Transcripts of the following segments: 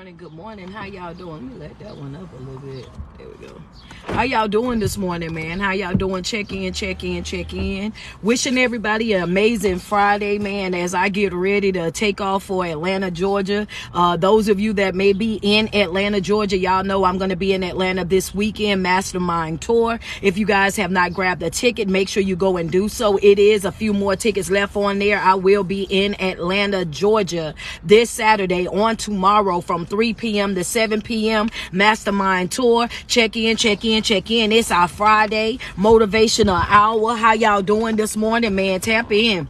Good morning. How y'all doing? Let me let that one up a little bit. There we go. How y'all doing this morning, man? How y'all doing? Check in. Wishing everybody an amazing Friday, man, as I get ready to take off for Atlanta, Georgia. Those of you that may be in Atlanta, Georgia, y'all know I'm going to be in Atlanta this weekend, Mastermind Tour. If you guys have not grabbed a ticket, make sure you go and do so. It is a few more tickets left on there. I will be in Atlanta, Georgia this Saturday on tomorrow from 3 p.m. to 7 p.m. Mastermind Tour. Check in. It's our Friday motivational hour. How y'all doing this morning, man? Tap in.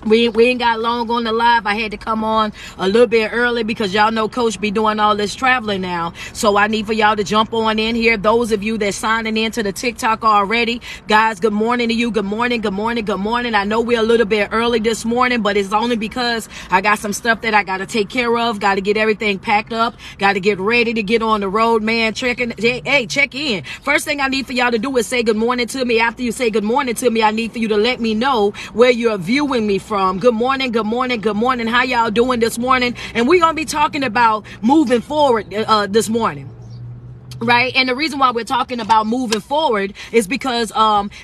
We ain't got long on the live. I had to come on a little bit early because y'all know Coach be doing all this traveling now. So I need for y'all to jump on in here. Those of you that signing into the TikTok already, guys, good morning to you. Good morning. I know we're a little bit early this morning, but it's only because I got some stuff that I got to take care of. Got to get everything packed up. Got to get ready to get on the road, man. Check in. First thing I need for y'all to do is say good morning to me. After you say good morning to me, I need for you to let me know where you're viewing me from. Good morning. How y'all doing this morning? And we're going to be talking about moving forward this morning. Right. And the reason why we're talking about moving forward is because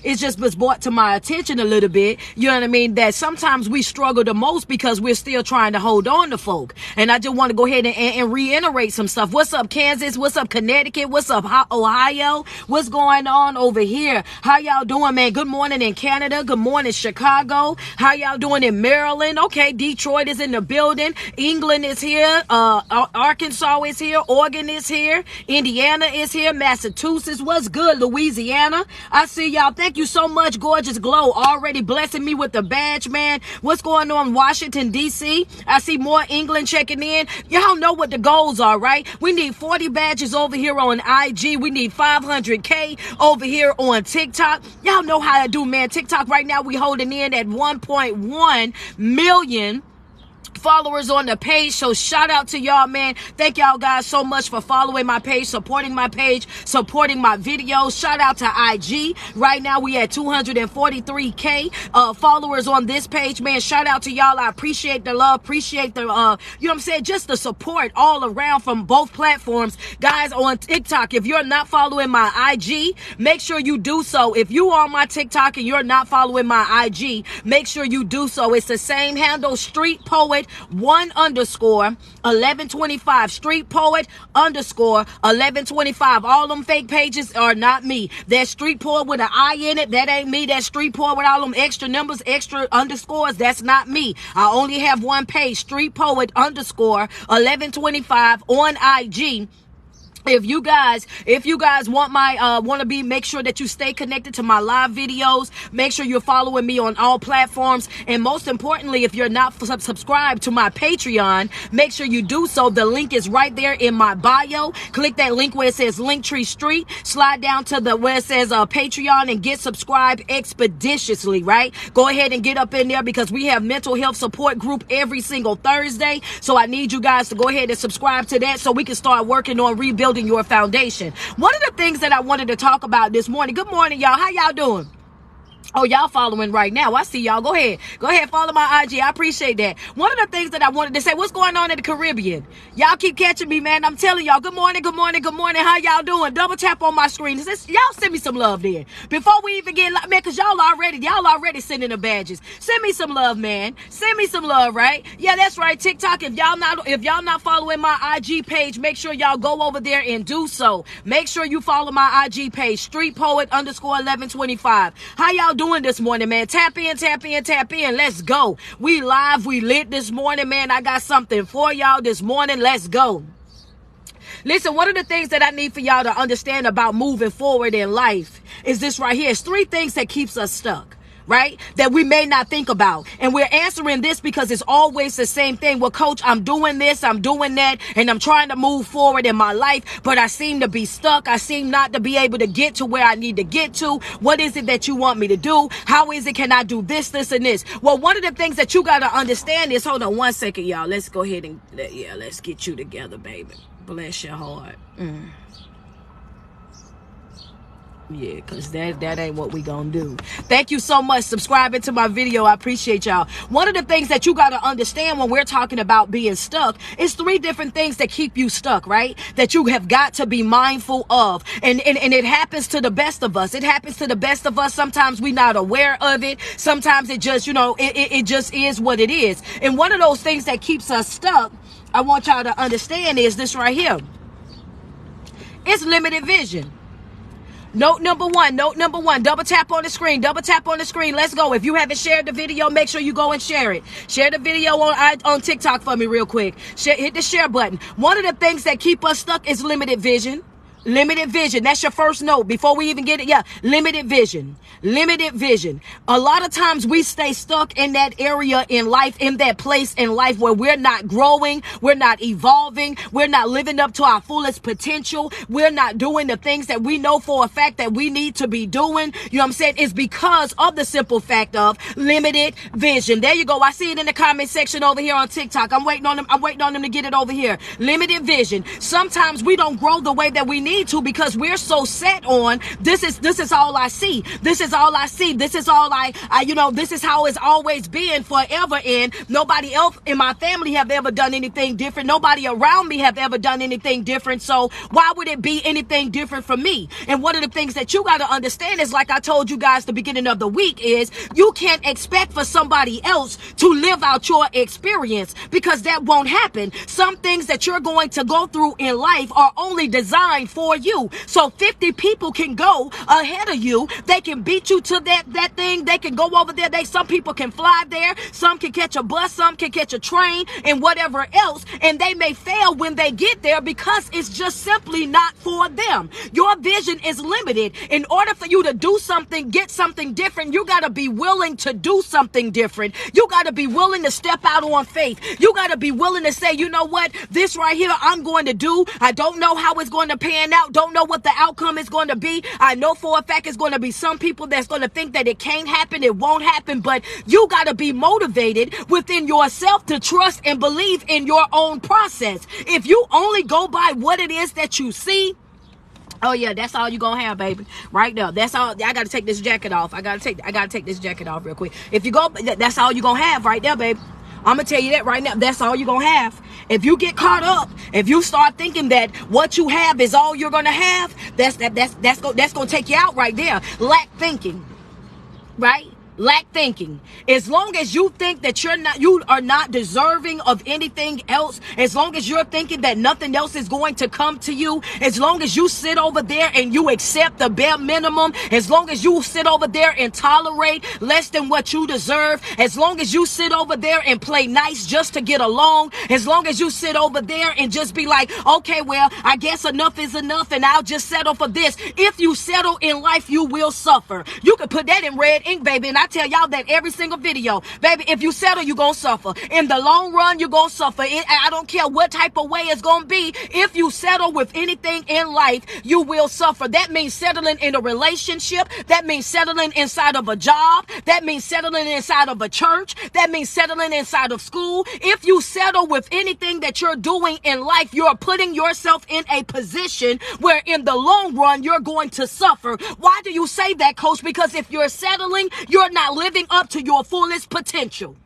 it's just was brought to my attention a little bit. You know what I mean? That sometimes we struggle the most because we're still trying to hold on to folk. And I just want to go ahead and reiterate some stuff. What's up, Kansas? What's up, Connecticut? What's up, Ohio? What's going on over here? How y'all doing, man? Good morning in Canada. Good morning, Chicago. How y'all doing in Maryland? Okay, Detroit is in the building. England is here. Arkansas is here. Oregon is here. Indiana is here. Massachusetts, what's good? Louisiana, I see y'all. Thank you so much. Gorgeous Glow already blessing me with the badge, man. What's going on? Washington DC, I see more. England checking in. Y'all know what the goals are, right? We need 40 badges over here on IG. We need 500K over here on TikTok. Y'all know how to do, man. TikTok right now we holding in at 1.1 million followers on the page. So shout out to y'all, man. Thank y'all guys so much for following my page, supporting my videos. Shout out to IG. Right now we at 243K followers on this page, man. Shout out to y'all. I appreciate the love, appreciate the you know what I'm saying, just the support all around from both platforms. Guys, on TikTok, if you're not following my IG, make sure you do so. If you are on my TikTok and you're not following my IG, make sure you do so. It's the same handle, Street Poet 1_1125. Street Poet _1125. All them fake pages are not me. That Street Poet with an I in it, that ain't me. That Street Poet with all them extra numbers, extra underscores, that's not me. I only have one page, Street Poet _1125 on IG. If you guys want my make sure that you stay connected to my live videos. Make sure you're following me on all platforms, and most importantly, if you're not subscribed to my Patreon, make sure you do so. The link is right there in my bio. Click that link where it says Linktree Street, slide down to the where it says Patreon, and get subscribed expeditiously. Right, go ahead and get up in there because we have mental health support group every single Thursday. So I need you guys to go ahead and subscribe to that so we can start working on rebuilding your foundation. One of the things that I wanted to talk about this morning. Good morning, y'all. How y'all doing? Oh, y'all following right now. I see y'all. Go ahead, follow my IG. I appreciate that. One of the things that I wanted to say, what's going on in the Caribbean? Y'all keep catching me, man. I'm telling y'all, good morning. How y'all doing? Double tap on my screen. Y'all send me some love there. Before we even get, man, because y'all already sending the badges. Send me some love, man. Send me some love, right? Yeah, that's right. TikTok, if y'all not following my IG page, make sure y'all go over there and do so. Make sure you follow my IG page, Street Poet _1125. How y'all doing this morning, man? Tap in. Let's go. We live, we lit this morning, man. I got something for y'all this morning. Let's go. Listen, one of the things that I need for y'all to understand about moving forward in life is this right here. It's 3 things that keeps us stuck, right? That we may not think about. And we're answering this because it's always the same thing. Well, Coach, I'm doing this, I'm doing that, and I'm trying to move forward in my life, but I seem to be stuck. I seem not to be able to get to where I need to get to. What is it that you want me to do? How is it? Can I do this, and this? Well, one of the things that you got to understand is, hold on one second, y'all. Let's go ahead and, let's get you together, baby. Bless your heart. Yeah, because that ain't what we gonna do. Thank you so much. Subscribing to my video. I appreciate y'all. One of the things that you got to understand when we're talking about being stuck is 3 different things that keep you stuck, right? That you have got to be mindful of. And it happens to the best of us. It happens to the best of us. Sometimes we're not aware of it. Sometimes it just, it just is what it is. And one of those things that keeps us stuck, I want y'all to understand, is this right here. It's limited vision. Note number one, double tap on the screen, let's go. If you haven't shared the video, make sure you go and share it. Share the video on TikTok for me real quick. Hit the share button. One of the things that keep us stuck is limited vision. Limited vision. That's your first note before we even get it. Yeah, limited vision. Limited vision. A lot of times we stay stuck in that area in life, in that place in life where we're not growing, we're not evolving, we're not living up to our fullest potential, we're not doing the things that we know for a fact that we need to be doing. You know what I'm saying? It's because of the simple fact of limited vision. There you go. I see it in the comment section over here on TikTok. I'm waiting on them to get it over here. Limited vision. Sometimes we don't grow the way that we need to because we're so set on this is all I see. This is all I see. This is all I this is how it's always been forever, and nobody else in my family have ever done anything different. Nobody around me have ever done anything different. So why would it be anything different for me? And one of the things that you got to understand is, like I told you guys the beginning of the week, is you can't expect for somebody else to live out your experience, because that won't happen. Some things that you're going to go through in life are only designed for you. So 50 people can go ahead of you. They can beat you to that thing. They can go over there. Some people can fly there. Some can catch a bus. Some can catch a train and whatever else. And they may fail when they get there because it's just simply not for them. Your vision is limited. In order for you to do something, get something different, you got to be willing to do something different. You got to be willing to step out on faith. You got to be willing to say, you know what, this right here I'm going to do. I don't know how it's going to pan out. Don't know what the outcome is going to be. I know for a fact it's going to be some people that's going to think that it can't happen, it won't happen, but you got to be motivated within yourself to trust and believe in your own process. If you only go by what it is that you see, oh yeah, that's all you gonna have, baby. Right now. That's all. I gotta take this jacket off. I gotta take this jacket off real quick. If you go, that's all you gonna have right there, baby. I'm gonna tell you that right now. That's all you're gonna have. If you get caught up, if you start thinking that what you have is all you're gonna have, that's gonna take you out right there. Lack thinking, right? Lack thinking. As long as you think that you are not deserving of anything else, as long as you're thinking that nothing else is going to come to you, as long as you sit over there and you accept the bare minimum, as long as you sit over there and tolerate less than what you deserve, as long as you sit over there and play nice just to get along, as long as you sit over there and just be like, okay, well, I guess enough is enough and I'll just settle for this. If you settle in life, you will suffer. You can put that in red ink, baby, and I tell y'all that every single video, baby. If you settle, you're gonna suffer. In the long run, you're gonna suffer. I don't care what type of way it's gonna be. If you settle with anything in life, you will suffer. That means settling in a relationship. That means settling inside of a job. That means settling inside of a church. That means settling inside of school. If you settle with anything that you're doing in life, you're putting yourself in a position where in the long run, you're going to suffer. Why do you say that, Coach? Because if you're settling, you're not living up to your fullest potential.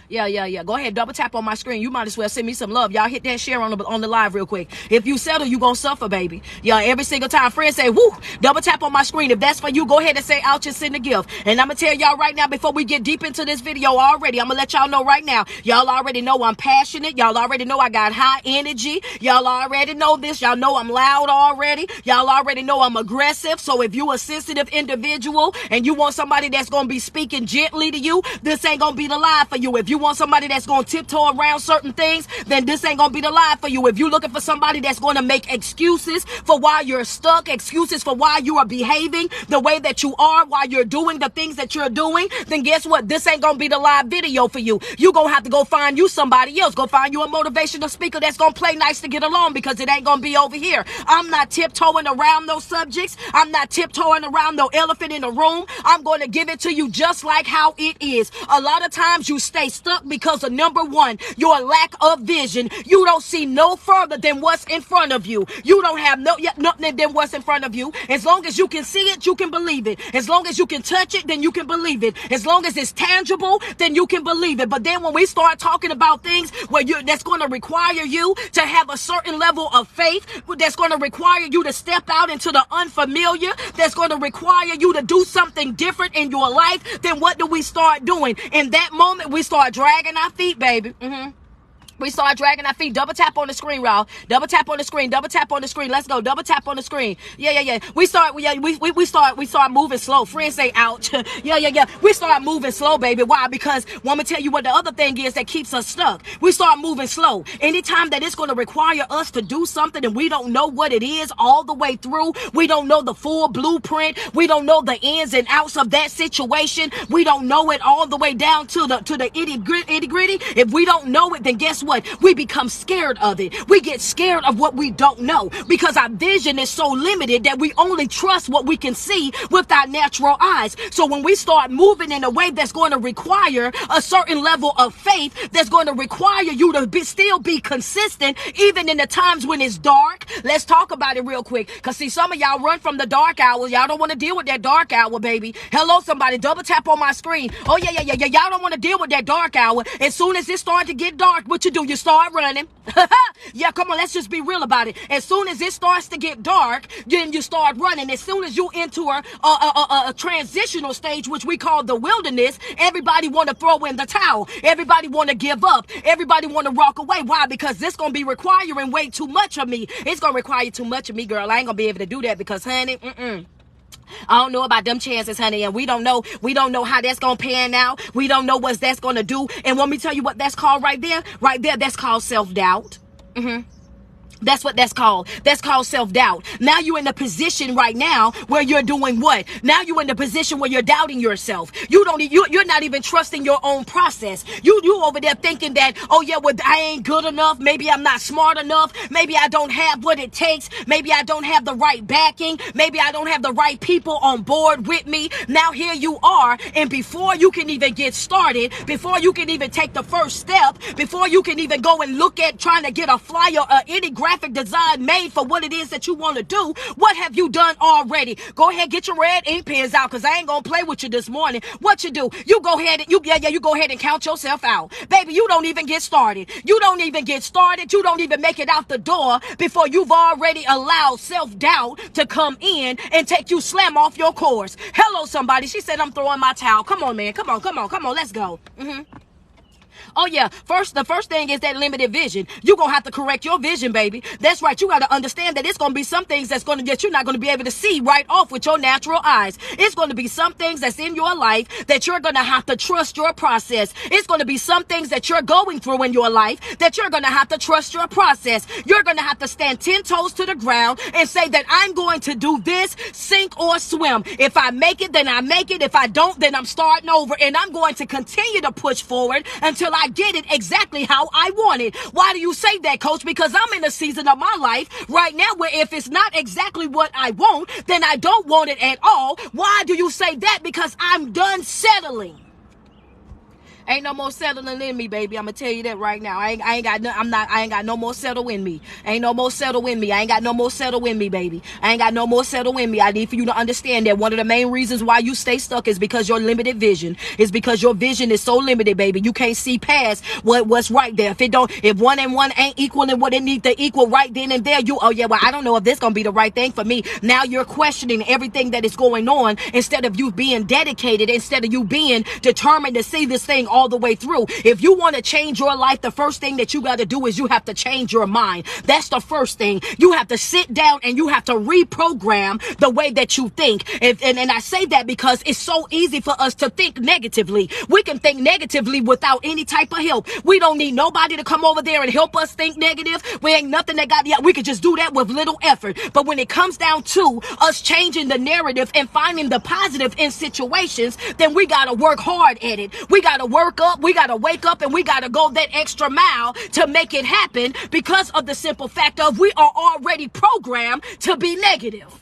Yeah. Go ahead, double tap on my screen. You might as well send me some love. Y'all hit that share on the live real quick. If you settle, you gonna suffer, baby. Yeah, every single time friends say, woo, double tap on my screen. If that's for you, go ahead and say, ouch, and send a gift. And I'm gonna tell y'all right now, before we get deep into this video already, I'm gonna let y'all know right now. Y'all already know I'm passionate. Y'all already know I got high energy. Y'all already know this. Y'all know I'm loud already. Y'all already know I'm aggressive. So if you a sensitive individual and you want somebody that's gonna be speaking gently to you, this ain't gonna be the live for you. If you want somebody that's going to tiptoe around certain things, then this ain't going to be the live for you. If you're looking for somebody that's going to make excuses for why you're stuck, excuses for why you are behaving the way that you are, why you're doing the things that you're doing, then guess what? This ain't going to be the live video for you. You're going to have to go find you somebody else. Go find you a motivational speaker that's going to play nice to get along, because it ain't going to be over here. I'm not tiptoeing around those subjects. I'm not tiptoeing around no elephant in the room. I'm going to give it to you just like how it is. A lot of times you stay stuck stuck because of number one, your lack of vision. You don't see no further than what's in front of you. You don't have nothing than what's in front of you. As long as you can see it, you can believe it. As long as you can touch it, then you can believe it. As long as it's tangible, then you can believe it. But then when we start talking about things where that's going to require you to have a certain level of faith, that's going to require you to step out into the unfamiliar, that's going to require you to do something different in your life, then what do we start doing? In that moment, we start dragging our feet, baby. We start dragging our feet. Double tap on the screen, y'all. Double tap on the screen. Double tap on the screen. Let's go. Double tap on the screen. Yeah. We start moving slow. Friends say ouch. Yeah. We start moving slow, baby. Why? Because want me to tell you what the other thing is that keeps us stuck. We start moving slow. Anytime that it's going to require us to do something and we don't know what it is all the way through, we don't know the full blueprint, we don't know the ins and outs of that situation, we don't know it all the way down to the itty gritty. If we don't know it, then guess what? We become scared of it. We get scared of what we don't know because our vision is so limited that we only trust what we can see with our natural eyes. So when we start moving in a way that's going to require a certain level of faith, that's going to require you to still be consistent even in the times when it's dark. Let's talk about it real quick, because see, some of y'all run from the dark hours. Y'all don't want to deal with that dark hour, baby. Hello, somebody. Double tap on my screen. Oh yeah. Y'all don't want to deal with that dark hour. As soon as it starts to get dark, what you do? You start running. Yeah, come on, let's just be real about it. As soon as it starts to get dark, then you start running. As soon as you enter a transitional stage, which we call the wilderness, everybody want to throw in the towel. Everybody want to give up. Everybody want to walk away. Why? Because this going to be requiring way too much of me. It's going to require too much of me, girl. I ain't going to be able to do that because, honey, I don't know about them chances, honey, and we don't know how that's gonna pan out. We don't know what that's gonna do. And let me tell you what that's called right there, that's called self-doubt. That's what that's called. That's called self-doubt. Now you're in a position right now where you're doing what? Now you're in the position where you're doubting yourself. You're not even trusting your own process. You over there thinking that, oh yeah, well, I ain't good enough. Maybe I'm not smart enough. Maybe I don't have what it takes. Maybe I don't have the right backing. Maybe I don't have the right people on board with me. Now here you are, and before you can even get started, before you can even take the first step, before you can even go and look at trying to get a flyer or any graphic design made for what it is that you want to do, what have you done already? Go ahead, get your red ink pens out, because I ain't gonna play with you this morning. What you do? You go ahead and you go ahead and count yourself out. Baby, you don't even get started. You don't even make it out the door before you've already allowed self-doubt to come in and take you slam off your course. Hello, somebody. She said, I'm throwing my towel. Come on, man. Come on. Let's go. Oh yeah, the first thing is that limited vision. You're going to have to correct your vision, baby. That's right. You got to understand that it's going to be some things that you're not going to be able to see right off with your natural eyes. It's going to be some things that's in your life that you're going to have to trust your process. It's going to be some things that you're going through in your life that you're going to have to trust your process. You're going to have to stand 10 toes to the ground and say that I'm going to do this, sink or swim. If I make it, then I make it. If I don't, then I'm starting over, and I'm going to continue to push forward until I get it exactly how I want it. Why do you say that, coach? Because I'm in a season of my life right now where if it's not exactly what I want, then I don't want it at all. Why do you say that? Because I'm done settling. Ain't no more settling in me, baby. I'm gonna tell you that right now. I ain't got no more settle in me. Ain't no more settle in me. I ain't got no more settle in me, baby. I ain't got no more settle in me. I need for you to understand that one of the main reasons why you stay stuck is because your limited vision. Is because your vision is so limited, baby. You can't see past what's right there. If one and one ain't equaling what it needs to equal right then and there, I don't know if this gonna be the right thing for me. Now you're questioning everything that is going on instead of you being dedicated, instead of you being determined to see this thing all the way through. If you want to change your life, the first thing that you got to do is you have to change your mind. That's the first thing. You have to sit down and you have to reprogram the way that you think. And I say that because it's so easy for us to think negatively. We can think negatively without any type of help. We don't need nobody to come over there and help us think negative. We ain't nothing we could just do that with little effort. But when it comes down to us changing the narrative and finding the positive in situations, then we got to work hard at it. We got to work up, we got to wake up, and we got to go that extra mile to make it happen because of the simple fact of we are already programmed to be negative.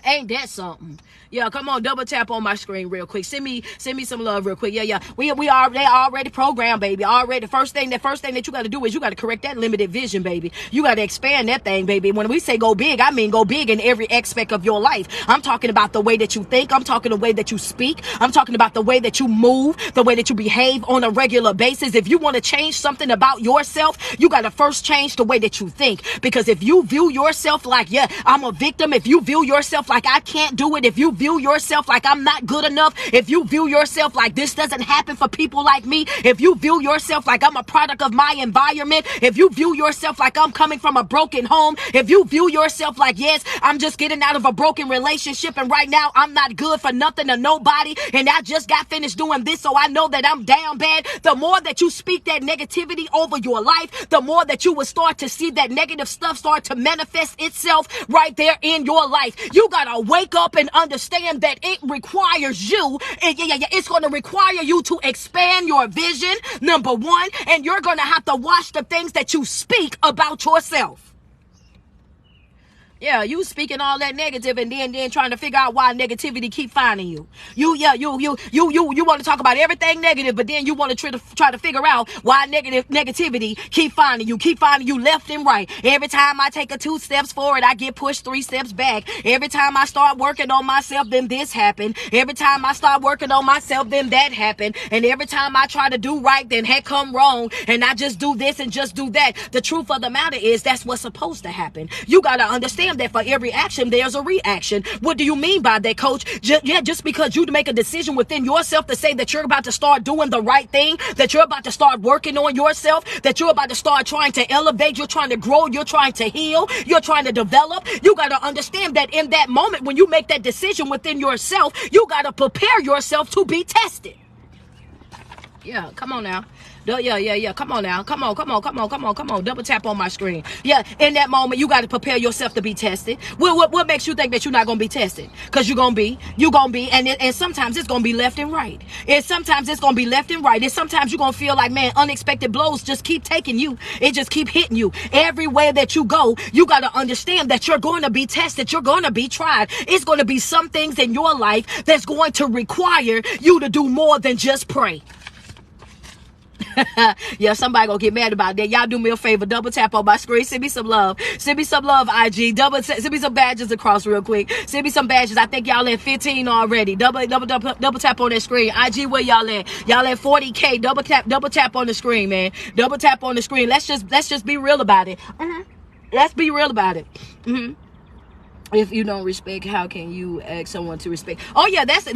Ain't that something? Yeah, come on, double tap on my screen real quick. Send me some love real quick. Yeah. They already programmed, baby. Already. The first thing that you got to do is you got to correct that limited vision, baby. You got to expand that thing, baby. When we say go big, I mean go big in every aspect of your life. I'm talking about the way that you think. I'm talking the way that you speak. I'm talking about the way that you move, the way that you behave on a regular basis. If you want to change something about yourself, you got to first change the way that you think. Because if you view yourself like, yeah, I'm a victim, if you view yourself like I can't do it, if you view yourself like I'm not good enough, if you view yourself like this doesn't happen for people like me, if you view yourself like I'm a product of my environment, if you view yourself like I'm coming from a broken home, if you view yourself like, yes, I'm just getting out of a broken relationship and right now I'm not good for nothing or nobody and I just got finished doing this so I know that I'm down bad, the more that you speak that negativity over your life, the more that you will start to see that negative stuff start to manifest itself right there in your life. You gotta wake up and understand that it requires you, it's going to require you to expand your vision, number one, and you're going to have to watch the things that you speak about yourself. Yeah, you speaking all that negative and then trying to figure out why negativity keep finding you. You want to talk about everything negative, but then you want to try to figure out why negativity keep finding you left and right. Every time I take 2 steps forward, I get pushed 3 steps back. Every time I start working on myself, then this happened. Every time I start working on myself, then that happened. And every time I try to do right, then heck come wrong. And I just do this and just do that. The truth of the matter is that's what's supposed to happen. You got to understand that for every action there's a reaction. What do you mean by that, coach? Just because you make a decision within yourself to say that you're about to start doing the right thing, that you're about to start working on yourself, that you're about to start trying to elevate, you're trying to grow, you're trying to heal, you're trying to develop, you got to understand that in that moment when you make that decision within yourself, you got to prepare yourself to be tested. Yeah, come on now. Yeah. Come on now. Come on. Double tap on my screen. Yeah, in that moment, you got to prepare yourself to be tested. What makes you think that you're not going to be tested? Because you're going to be. And sometimes it's going to be left and right. And sometimes it's going to be left and right. And sometimes you're going to feel like, man, unexpected blows just keep taking you. It just keep hitting you. Everywhere that you go, you got to understand that you're going to be tested. You're going to be tried. It's going to be some things in your life that's going to require you to do more than just pray. Yeah, somebody gonna get mad about that. Y'all do me a favor, double tap on my screen, send me some love, IG, send me some badges across real quick, send me some badges. I think y'all at 15 already. Double tap on that screen. IG, where y'all at? Y'all at 40K. Double tap on the screen, man. Double tap on the screen. Let's just be real about it. Let's be real about it. If you don't respect, how can you ask someone to respect? Oh yeah, that's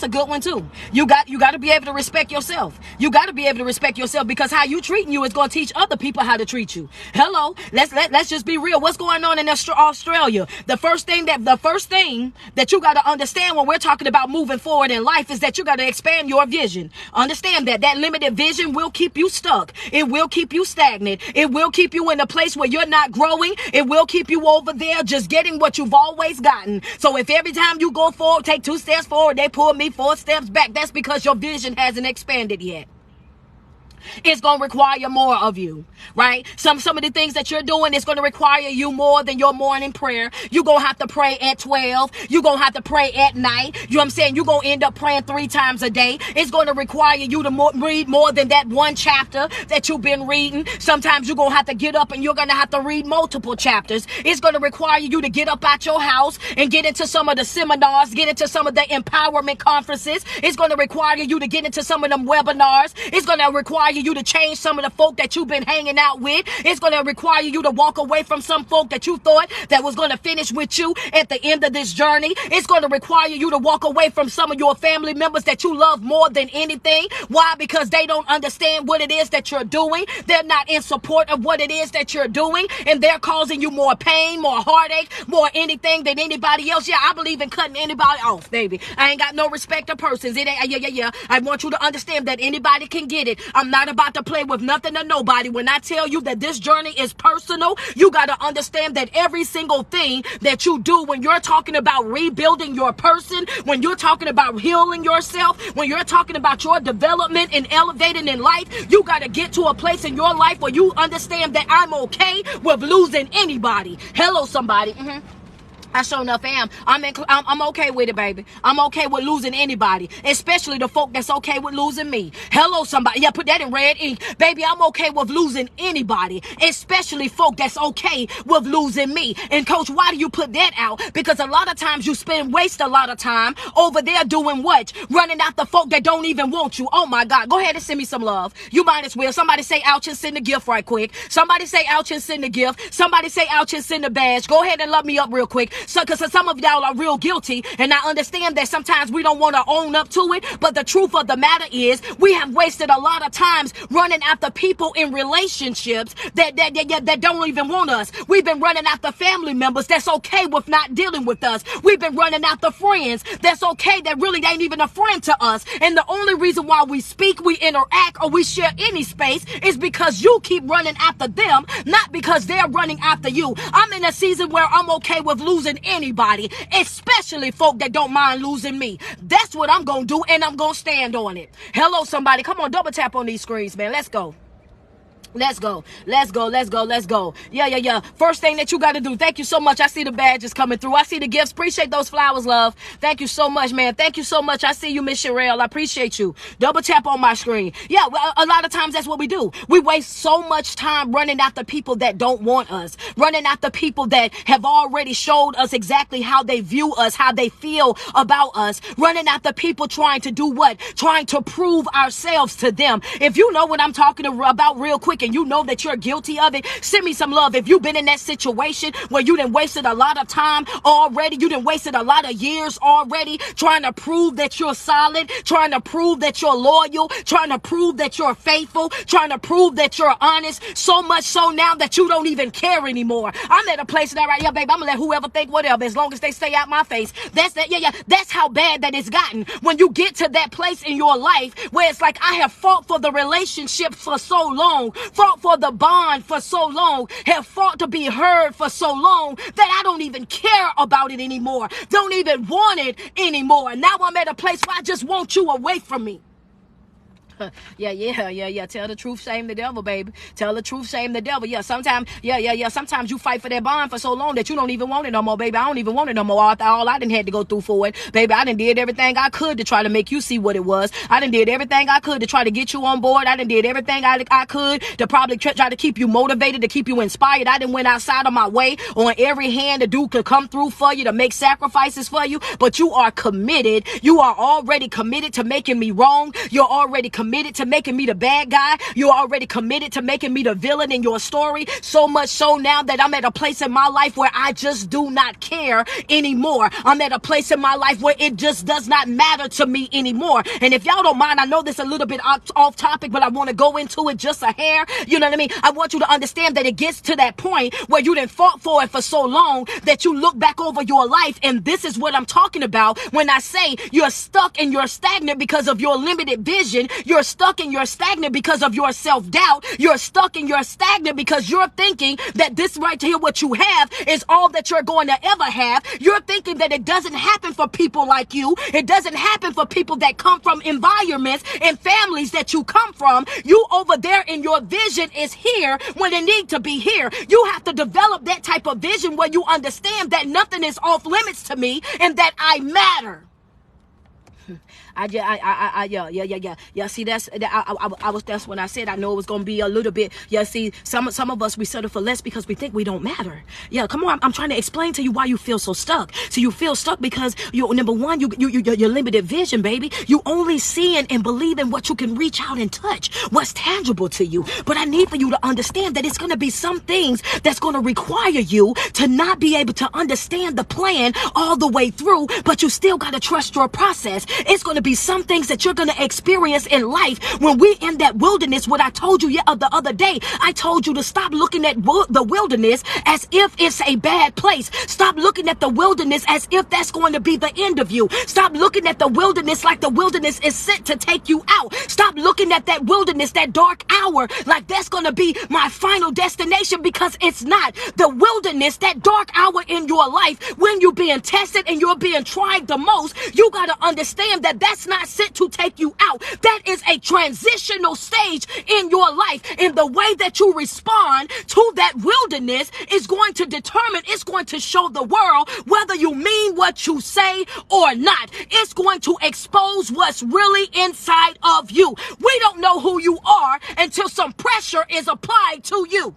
a good one too. You got to be able to respect yourself. You got to be able to respect yourself, because how you treating you is going to teach other people how to treat you. Hello, let's just be real. What's going on in Australia? The first thing that you got to understand when we're talking about moving forward in life is that you got to expand your vision. Understand that limited vision will keep you stuck. It will keep you stagnant. It will keep you in a place where you're not growing. It will keep you over there just getting what you've always gotten. So if every time you go forward, take 2 steps forward, they pull me 4 steps back, that's because your vision hasn't expanded yet. It's going to require more of you, right? Some of the things that you're doing is going to require you more than your morning prayer. You're going to have to pray at 12. You're going to have to pray at night. You know what I'm saying? You're going to end up praying 3 times a day. It's going to require you to read more than that one chapter that you've been reading. Sometimes you're going to have to get up and you're going to have to read multiple chapters. It's going to require you to get up out your house and get into some of the seminars, get into some of the empowerment conferences. It's going to require you to get into some of them webinars. It's going to require you to change some of the folk that you've been hanging out with. It's going to require you to walk away from some folk that you thought that was going to finish with you at the end of this journey. It's going to require you to walk away from some of your family members that you love more than anything. Why? Because they don't understand what it is that you're doing. They're not in support of what it is that you're doing, and they're causing you more pain, more heartache, more anything than anybody else. Yeah, I believe in cutting anybody off, baby. I ain't got no respect of persons. It ain't, yeah. I want you to understand that anybody can get it. I'm not about to play with nothing or nobody. When I tell you that this journey is personal, you got to understand that every single thing that you do when you're talking about rebuilding your person, when you're talking about healing yourself, when you're talking about your development and elevating in life, you got to get to a place in your life where you understand that I'm okay with losing anybody. Hello, somebody. I sure enough am. I'm okay with it, baby. I'm okay with losing anybody, especially the folk that's okay with losing me. Hello, somebody. Yeah, put that in red ink. Baby, I'm okay with losing anybody, especially folk that's okay with losing me. And coach, why do you put that out? Because a lot of times you waste a lot of time over there doing what? Running after folk that don't even want you. Oh my God. Go ahead and send me some love. You might as well. Somebody say ouch and send a gift right quick. Somebody say ouch and send a gift. Somebody say ouch and send a badge. Go ahead and love me up real quick. So, because some of y'all are real guilty, and I understand that sometimes we don't want to own up to it, but the truth of the matter is we have wasted a lot of times running after people in relationships that don't even want us. We've been running after family members that's okay with not dealing with us. We've been running after friends that's okay that really ain't even a friend to us. And the only reason why we speak, we interact, or we share any space is because you keep running after them, not because they're running after you. I'm in a season where I'm okay with losing anybody, especially folk that don't mind losing me. That's what I'm gonna do, and I'm gonna stand on it. Hello, somebody. Come on, double tap on these screens, man. Let's go. Let's go. Let's go. Let's go. Let's go. Yeah. First thing that you got to do. Thank you so much. I see the badges coming through. I see the gifts. Appreciate those flowers, love. Thank you so much, man. Thank you so much. I see you, Miss Sherelle. I appreciate you. Double tap on my screen. Yeah, well, a lot of times that's what we do. We waste so much time running after people that don't want us, running after people that have already showed us exactly how they view us, how they feel about us, running after people trying to do what? Trying to prove ourselves to them. If you know what I'm talking about real quick, and you know that you're guilty of it, send me some love. If you've been in that situation where you done wasted a lot of time already, you done wasted a lot of years already trying to prove that you're solid, trying to prove that you're loyal, trying to prove that you're faithful, trying to prove that you're honest, so much so now that you don't even care anymore. I'm at a place now, right? Yeah, baby, I'm gonna let whoever think whatever as long as they stay out my face. That's that. Yeah. That's how bad that it's gotten. When you get to that place in your life where it's like, I have fought for the relationship for so long, fought for the bond for so long, have fought to be heard for so long that I don't even care about it anymore. Don't even want it anymore. Now I'm at a place where I just want you away from me. Yeah. Tell the truth, shame the devil, baby. Tell the truth, shame the devil. Yeah, sometimes you fight for that bond for so long that you don't even want it no more, baby. I don't even want it no more. All I done had to go through for it, baby. I done did everything I could to try to make you see what it was. I done did everything I could to try to get you on board. I done did everything I could to probably try to keep you motivated, to keep you inspired. I done went outside of my way on every hand to come through for you, to make sacrifices for you. But you are committed. You are already committed to making me wrong. You're already committed to making me the bad guy. You're already committed to making me the villain in your story. So much so now that I'm at a place in my life where I just do not care anymore. I'm at a place in my life where it just does not matter to me anymore. And if y'all don't mind, I know this a little bit off topic, but I want to go into it just a hair. You know what I mean? I want you to understand that it gets to that point where you done fought for it for so long that you look back over your life, and this is what I'm talking about when I say you're stuck and you're stagnant because of your limited vision. You're stuck and you're stagnant because of your self-doubt. You're stuck and you're stagnant because you're thinking that this right here, what you have, is all that you're going to ever have. You're thinking that it doesn't happen for people like you. It doesn't happen for people that come from environments and families that you come from. You over there in your vision is here when it need to be here. You have to develop that type of vision where you understand that nothing is off limits to me and that I matter. Yeah. See, that's when I said I know it was gonna be a little bit. Yeah, see, some of us, we settle for less because we think we don't matter. Yeah, come on, I'm trying to explain to you why you feel so stuck. So you feel stuck because you're number one, your limited vision, baby. You only seeing and believing what you can reach out and touch, what's tangible to you. But I need for you to understand that it's gonna be some things that's gonna require you to not be able to understand the plan all the way through, but you still gotta trust your process. It's gonna be some things that you're going to experience in life when we're in that wilderness. What I told you the other day, I told you to stop looking at the wilderness as if it's a bad place. Stop looking at the wilderness as if that's going to be the end of you. Stop looking at the wilderness like the wilderness is sent to take you out. Stop looking at that wilderness, that dark hour, like that's going to be my final destination, because it's not. The wilderness, that dark hour in your life when you're being tested and you're being tried the most, you got to understand understand that that's not sent to take you out. That is a transitional stage in your life. And the way that you respond to that wilderness is going to determine, it's going to show the world whether you mean what you say or not. It's going to expose what's really inside of you. We don't know who you are until some pressure is applied to you.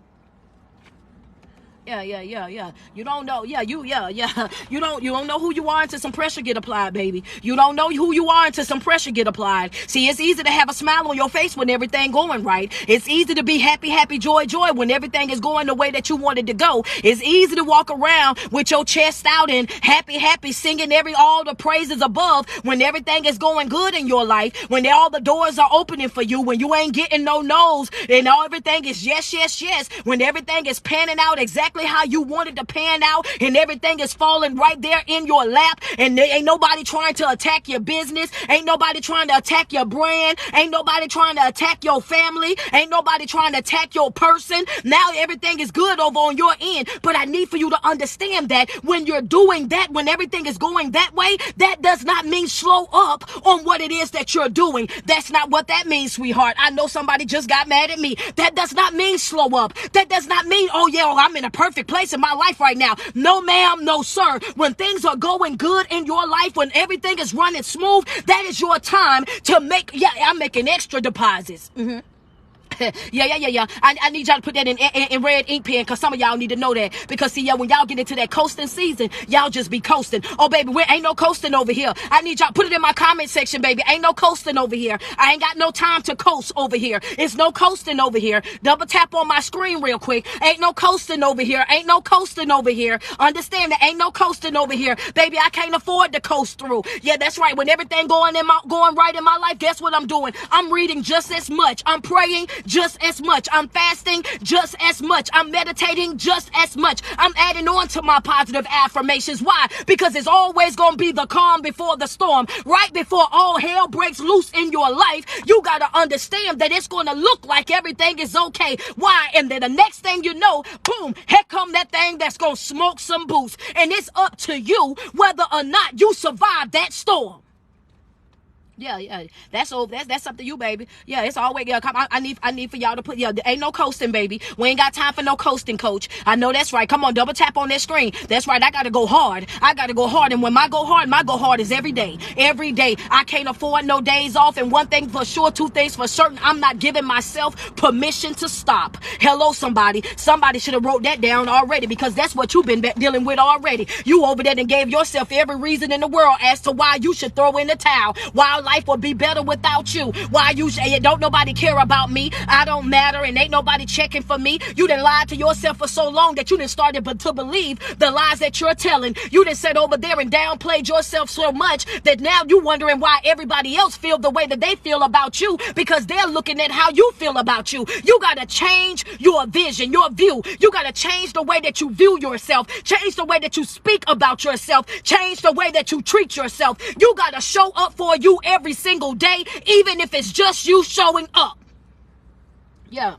Yeah. You don't know. You don't know who you are until some pressure get applied, baby. You don't know who you are until some pressure get applied. See, it's easy to have a smile on your face when everything going right. It's easy to be happy, joy when everything is going the way that you wanted to go. It's easy to walk around with your chest out and happy, singing all the praises above when everything is going good in your life, when all the doors are opening for you, when you ain't getting no no's and everything is yes, when everything is panning out exactly how you wanted to pan out and everything is falling right there in your lap, and there ain't nobody trying to attack your business, ain't nobody trying to attack your brand, ain't nobody trying to attack your family, ain't nobody trying to attack your person. Now everything is good over on your end. But I need for you to understand that when you're doing that, when everything is going that way, that does not mean slow up on what it is that you're doing. That's not what that means, sweetheart. I know somebody just got mad at me. That does not mean slow up. That does not mean, I'm in a perfect place in my life right now. No, ma'am, no, sir. When things are going good in your life, when everything is running smooth, that is your time to I'm making extra deposits. Yeah. I need y'all to put that in red ink pen, because some of y'all need to know that. Because see, when y'all get into that coasting season, y'all just be coasting. Oh, baby, ain't no coasting over here. I need y'all put it in my comment section, baby. Ain't no coasting over here. I ain't got no time to coast over here. It's no coasting over here. Double tap on my screen real quick. Ain't no coasting over here. Ain't no coasting over here. Understand that ain't no coasting over here, baby. I can't afford to coast through. Yeah, that's right. When everything going right in my life, guess what I'm doing? I'm reading just as much. I'm praying just as much. I'm fasting just as much. I'm meditating just as much. I'm adding on to my positive affirmations. Why? Because it's always going to be the calm before the storm. Right before all hell breaks loose in your life, you got to understand that it's going to look like everything is okay. Why? And then the next thing you know, boom, here come that thing that's going to smoke some boots. And it's up to you whether or not you survive that storm. Yeah. That's up to you, baby. Yeah, it's always come. I need for y'all to put. Yeah, there ain't no coasting, baby. We ain't got time for no coasting, coach. I know that's right. Come on, double tap on that screen. That's right. I gotta go hard. And when my go hard is every day. Every day. I can't afford no days off. And one thing for sure, two things for certain, I'm not giving myself permission to stop. Hello, somebody. Somebody should have wrote that down already, because that's what you've been dealing with already. You over there and gave yourself every reason in the world as to why you should throw in the towel. Why life will be better without you. Why you don't nobody care about me. I don't matter, and ain't nobody checking for me. You done lied to yourself for so long that you done started to believe the lies that you're telling. You done sat over there and downplayed yourself so much that now you wondering why everybody else feel the way that they feel about you, because they're looking at how you feel about you. You got to change your vision, your view. You got to change the way that you view yourself. Change the way that you speak about yourself. Change the way that you treat yourself. You got to show up for you every single day, even if it's just you showing up. Yeah.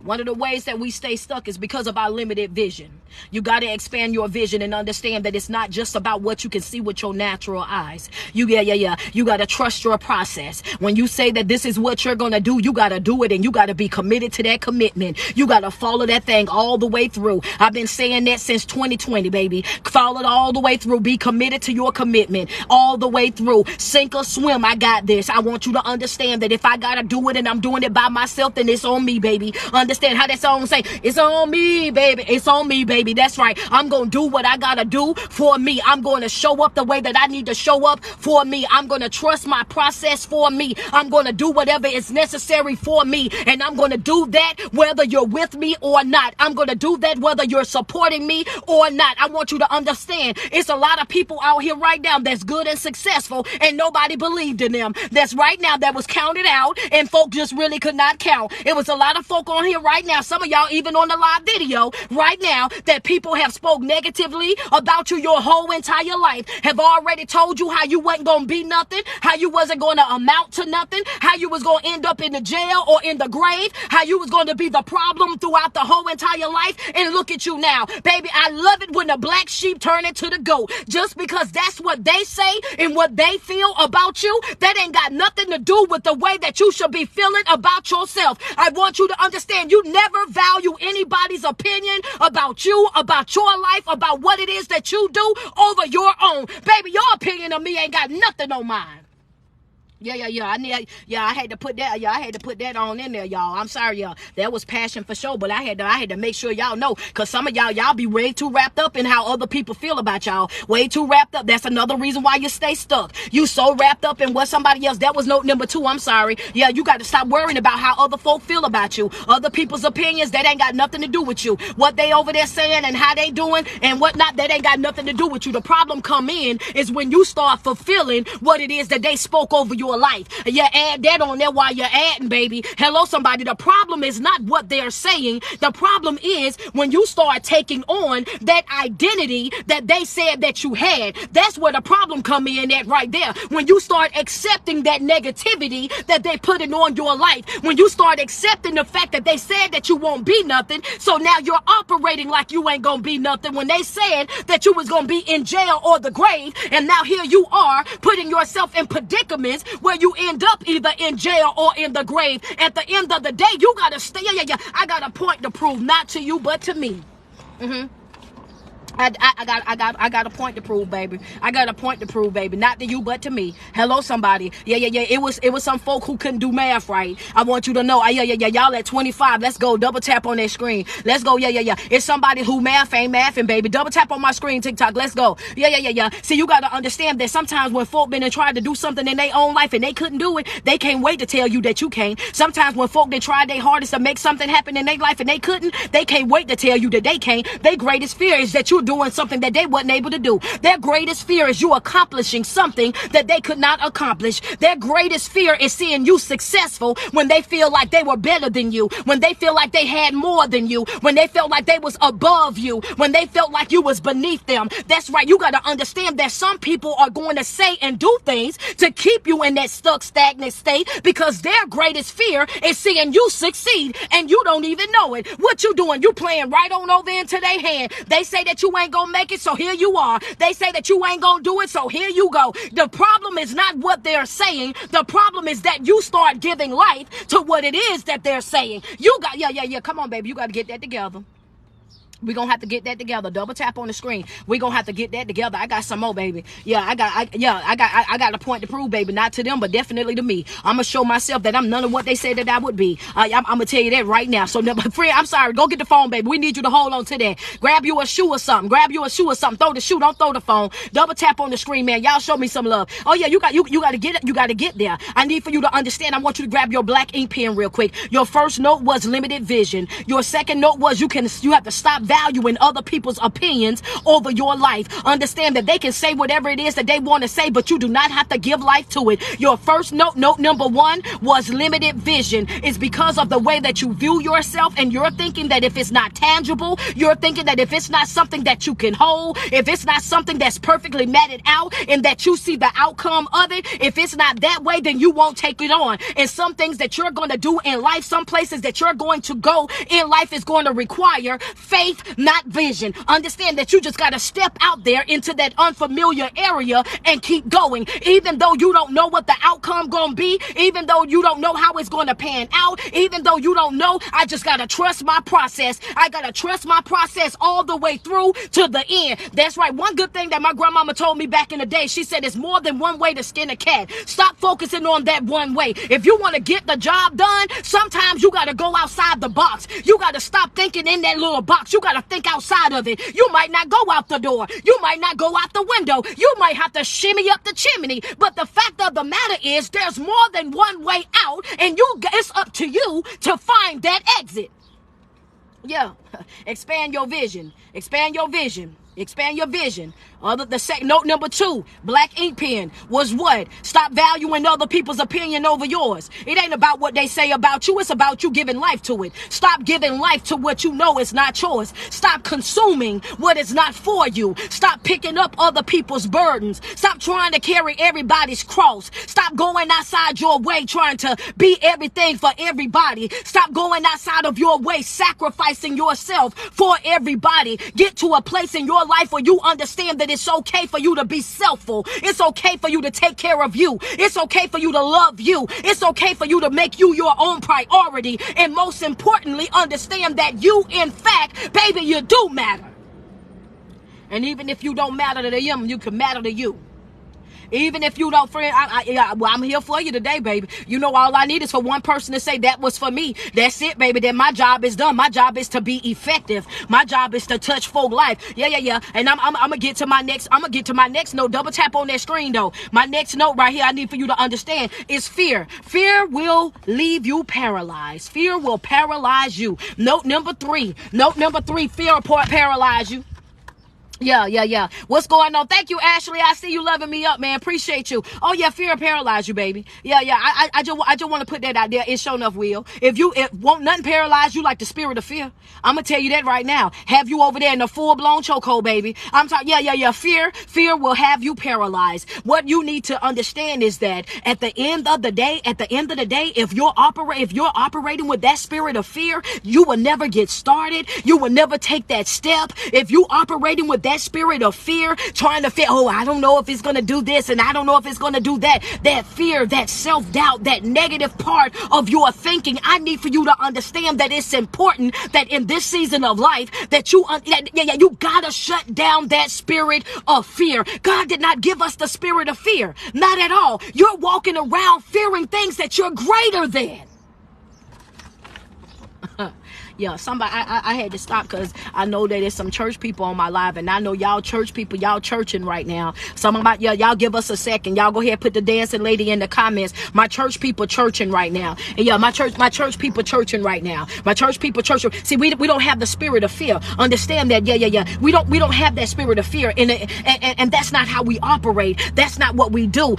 One of the ways that we stay stuck is because of our limited vision. You got to expand your vision and understand that it's not just about what you can see with your natural eyes. You got to trust your process. When you say that this is what you're going to do, you got to do it, and you got to be committed to that commitment. You got to follow that thing all the way through. I've been saying that since 2020, baby. Follow it all the way through. Be committed to your commitment all the way through. Sink or swim, I got this. I want you to understand that if I got to do it and I'm doing it by myself, then it's on me, baby. Understand how that song say, it's on me, baby. It's on me, baby. That's right. I'm going to do what I got to do for me. I'm going to show up the way that I need to show up for me. I'm going to trust my process for me. I'm going to do whatever is necessary for me. And I'm going to do that whether you're with me or not. I'm going to do that whether you're supporting me or not. I want you to understand, it's a lot of people out here right now that's good and successful, and nobody believed in them. That's right now that was counted out, and folk just really could not count. It was a lot of folk on here right now, some of y'all even on the live video right now, that people have spoke negatively about you your whole entire life, have already told you how you wasn't going to be nothing, how you wasn't going to amount to nothing, how you was going to end up in the jail or in the grave, how you was going to be the problem throughout the whole entire life. And look at you now. Baby, I love it when the black sheep turn into the goat. Just because that's what they say and what they feel about you, that ain't got nothing to do with the way that you should be feeling about yourself. I want you to understand, you never value anybody's opinion about you, about your life, about what it is that you do over your own. Baby, your opinion of me ain't got nothing on mine. I had to put that. I had to put that on in there, y'all. I'm sorry, y'all. That was passion for sure, but I had to make sure y'all know, because some of y'all be way too wrapped up in how other people feel about y'all. Way too wrapped up. That's another reason why you stay stuck. You so wrapped up in what somebody else. That was note number 2. I'm sorry. Yeah, you got to stop worrying about how other folk feel about you. Other people's opinions, that ain't got nothing to do with you. What they over there saying and how they doing and whatnot, that ain't got nothing to do with you. The problem come in is when you start fulfilling what it is that they spoke over your life. Yeah, add that on there while you're adding, baby. Hello, somebody. The problem is not what they're saying. The problem is when you start taking on that identity that they said that you had. That's where the problem come in at right there. When you start accepting that negativity that they put in on your life. When you start accepting the fact that they said that you won't be nothing. So now you're operating like you ain't gonna be nothing when they said that you was gonna be in jail or the grave. And now here you are putting yourself in predicaments where you end up either in jail or in the grave. At the end of the day, you gotta stay. I got a point to prove, not to you, but to me. I got a point to prove, baby. I got a point to prove, baby. Not to you, but to me. Hello, somebody. Yeah. It was some folk who couldn't do math right. I want you to know. Y'all at 25. Let's go. Double tap on that screen. Let's go. Yeah. It's somebody who math ain't mathing, baby. Double tap on my screen, TikTok. Let's go. Yeah. See, you got to understand that sometimes when folk been and tried to do something in their own life and they couldn't do it, they can't wait to tell you that you can't. Sometimes when folk they tried their hardest to make something happen in their life and they couldn't, they can't wait to tell you that they can't. Their greatest fear is that you're doing something that they wasn't able to do. Their greatest fear is you accomplishing something that they could not accomplish. Their greatest fear is seeing you successful when they feel like they were better than you, when they feel like they had more than you, when they felt like they was above you, when they felt like you was beneath them. That's right. You got to understand that some people are going to say and do things to keep you in that stuck, stagnant state because their greatest fear is seeing you succeed and you don't even know it. What you doing? You playing right on over into their hand. They say that you ain't gonna make it, so here you are. They say that you ain't gonna do it, so here you go. The problem is not what they're saying. The problem is that you start giving life to what it is that they're saying. You got, yeah. Come on, baby. You got to get that together. We're going to have to get that together. Double tap on the screen. We're going to have to get that together. I got some more, baby. Yeah, I got a point to prove, baby. Not to them, but definitely to me. I'm going to show myself that I'm none of what they said that I would be. I'm going to tell you that right now. So, friend, I'm sorry. Go get the phone, baby. We need you to hold on to that. Grab you a shoe or something. Throw the shoe. Don't throw the phone. Double tap on the screen, man. Y'all show me some love. Oh, yeah, you got to get it. You got to get there. I need for you to understand. I want you to grab your black ink pen real quick. Your first note was limited vision. Your second note was you have to stop valuing other people's opinions over your life. Understand that they can say whatever it is that they want to say, but you do not have to give life to it. Your first note number 1 was limited vision. It's because of the way that you view yourself, and you're thinking that if it's not tangible, you're thinking that if it's not something that you can hold, if it's not something that's perfectly matted out and that you see the outcome of it, if it's not that way, then you won't take it on. And some things that you're going to do in life, some places that you're going to go in life is going to require faith, not vision. Understand that you just got to step out there into that unfamiliar area and keep going. Even though you don't know what the outcome going to be, even though you don't know how it's going to pan out, even though you don't know, I just got to trust my process. I got to trust my process all the way through to the end. That's right. One good thing that my grandmama told me back in the day, she said it's more than one way to skin a cat. Stop focusing on that one way. If you want to get the job done, sometimes you got to go outside the box. You got to stop thinking in that little box. You got to think outside of it. You might not go out the door. You might not go out the window. You might have to shimmy up the chimney. But the fact of the matter is there's more than one way out, and it's up to you to find that exit. Yeah. Expand your vision. Expand your vision. Expand your vision. Note number 2, black ink pen, was what? Stop valuing other people's opinion over yours. It ain't about what they say about you. It's about you giving life to it. Stop giving life to what you know is not yours. Stop consuming what is not for you. Stop picking up other people's burdens. Stop trying to carry everybody's cross. Stop going outside your way trying to be everything for everybody. Stop going outside of your way, sacrificing yourself for everybody. Get to a place in your life where you understand that it's okay for you to be selfful. It's okay for you to take care of you. It's okay for you to love you. It's okay for you to make you your own priority. And most importantly, understand that you, in fact, baby, you do matter. And even if you don't matter to them, you can matter to you. Even if you don't, friend, I'm here for you today, baby. You know, all I need is for one person to say that was for me. That's it, baby. Then my job is done. My job is to be effective. My job is to touch folk life. Yeah. And I'm gonna get to my next. I'm gonna get to my next note. Double tap on that screen, though. My next note right here, I need for you to understand, is fear. Fear will leave you paralyzed. Fear will paralyze you. Note number 3. Fear will paralyze you. Yeah. What's going on? Thank you, Ashley. I see you loving me up, man. Appreciate you. Oh yeah, fear paralyze you, baby. Yeah. I just want to put that out there. It sure enough will. If won't nothing paralyze you like the spirit of fear. I'm gonna tell you that right now. Have you over there in a full-blown chokehold, baby. I'm talking. Yeah. Fear will have you paralyzed. What you need to understand is that at the end of the day, if you're operating with that spirit of fear, you will never get started. You will never take that step. If you operating with that spirit of fear, trying to fear, I don't know if it's going to do this and I don't know if it's going to do that. That fear, that self-doubt, that negative part of your thinking, I need for you to understand that it's important that in this season of life that you got to shut down that spirit of fear. God did not give us the spirit of fear. Not at all. You're walking around fearing things that you're greater than. Yeah, somebody, I had to stop because I know that there's some church people on my live, and I know y'all church people, y'all churching right now. Y'all give us a second. Y'all go ahead, put the dancing lady in the comments. My church people churching right now. And yeah, my church people churching right now. My church people churching. See, we don't have the spirit of fear. Understand that? Yeah. We don't have that spirit of fear, and that's not how we operate. That's not what we do.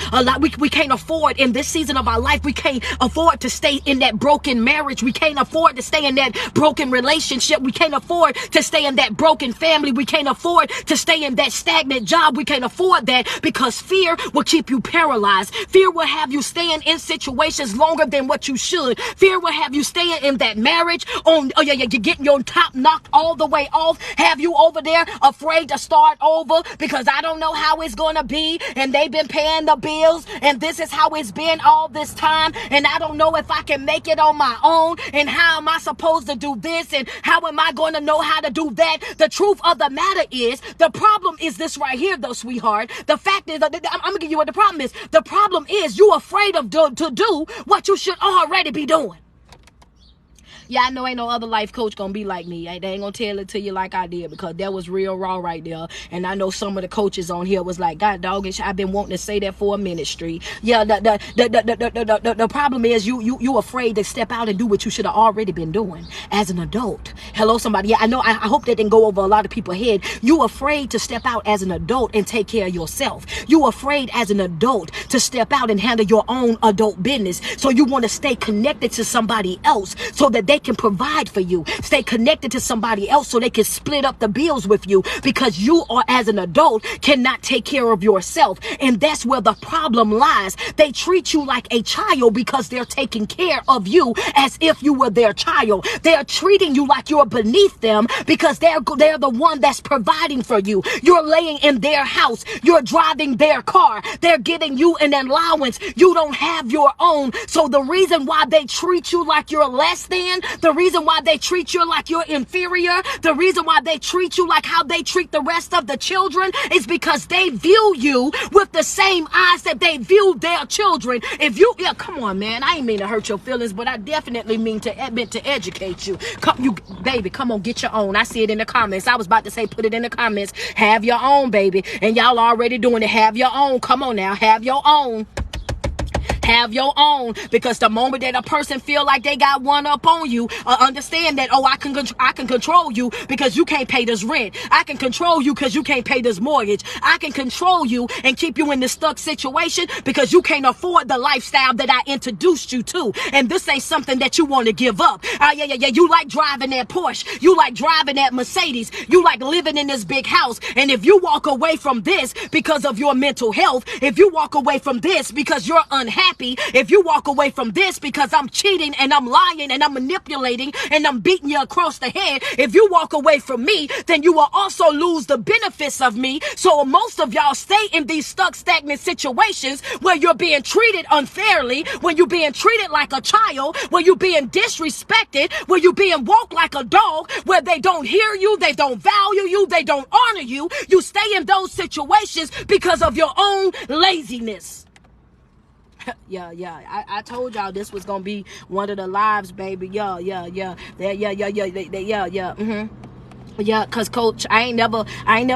We can't afford in this season of our life. We can't afford to stay in that broken marriage. We can't afford to stay in that broken relationship. We can't afford to stay in that broken family. We can't afford to stay in that stagnant job. We can't afford that because fear will keep you paralyzed. Fear will have you staying in situations longer than what you should. Fear will have you staying in that marriage you're getting your top knocked all the way off. Have you over there afraid to start over because I don't know how it's going to be, and they've been paying the bills, and this is how it's been all this time, and I don't know if I can make it on my own, and how am I supposed to do this, and how am I going to know how to do that? The truth of the matter is, the problem is this right here, though, sweetheart. The fact is, I'm going to give you what the problem is. The problem is you're afraid to do what you should already be doing. Yeah, I know ain't no other life coach gonna be like me. They ain't gonna tell it to you like I did, because that was real raw right there. And I know some of the coaches on here was like, God dog, I've been wanting to say that for a minute, Street. Yeah, the problem is you afraid to step out and do what you should have already been doing as an adult. Hello, somebody. Yeah, I know. I hope that didn't go over a lot of people's head. You afraid to step out as an adult and take care of yourself. You afraid as an adult to step out and handle your own adult business. So you want to stay connected to somebody else so that they can provide for you. Stay connected to somebody else so they can split up the bills with you, because you are, as an adult, cannot take care of yourself. And that's where the problem lies. They treat you like a child because they're taking care of you as if you were their child. They're treating you like you're beneath them because they're the one that's providing for you. You're laying in their house. You're driving their car. They're giving you an allowance. You don't have your own. So the reason why they treat you like you're less than, the reason why they treat you like you're inferior, the reason why they treat you like how they treat the rest of the children, is because they view you with the same eyes that they view their children. Come on, man. I ain't mean to hurt your feelings, but I definitely meant to educate you. Come on, get your own. I see it in the comments. I was about to say, put it in the comments. Have your own, baby. And y'all already doing it. Have your own. Come on now. Have your own. Have your own, because the moment that a person feel like they got one up on you, understand that, oh, I can control you because you can't pay this rent. I can control you because you can't pay this mortgage. I can control you and keep you in this stuck situation because you can't afford the lifestyle that I introduced you to. And this ain't something that you want to give up. Yeah. You like driving that Porsche. You like driving that Mercedes. You like living in this big house. And if you walk away from this because of your mental health, if you walk away from this because you're unhappy, if you walk away from this because I'm cheating and I'm lying and I'm manipulating and I'm beating you across the head, if you walk away from me, then you will also lose the benefits of me. So most of y'all stay in these stuck, stagnant situations where you're being treated unfairly, when you're being treated like a child, where you're being disrespected, where you're being woke like a dog, where they don't hear you, they don't value you, they don't honor you. You stay in those situations because of your own laziness. Yeah. I told y'all this was gonna be one of the lives, baby. Yeah. Yeah, cause coach, I ain't never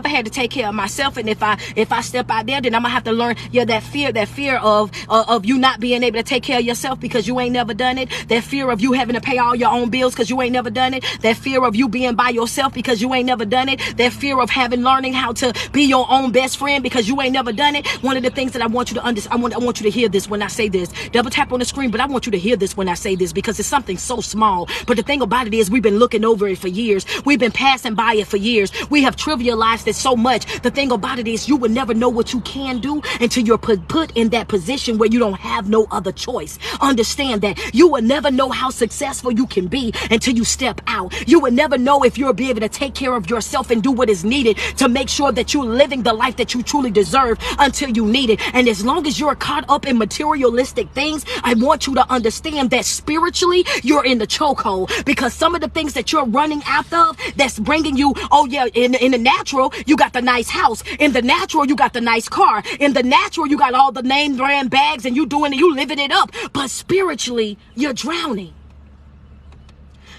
had to take care of myself, and if I step out there, then I'm gonna have to learn. Yeah, that fear of you not being able to take care of yourself because you ain't never done it. That fear of you having to pay all your own bills because you ain't never done it. That fear of you being by yourself because you ain't never done it. That fear of learning how to be your own best friend because you ain't never done it. One of the things that I want you to understand, I want you to hear this when I say this. Double tap on the screen, but I want you to hear this when I say this because it's something so small. But the thing about it is, we've been looking over it for years. We've been passing by it for years. We have trivialized it so much. The thing about it is, you will never know what you can do until you're put in that position where you don't have no other choice. Understand that. You will never know how successful you can be until you step out. You will never know if you'll be able to take care of yourself and do what is needed to make sure that you're living the life that you truly deserve until you need it. And as long as you're caught up in materialistic things, I want you to understand that spiritually you're in the chokehold, because some of the things that you're running after that's bringing you, oh yeah, in the natural, you got the nice house. In the natural, you got the nice car. In the natural, you got all the name brand bags and you living it up. But spiritually, you're drowning.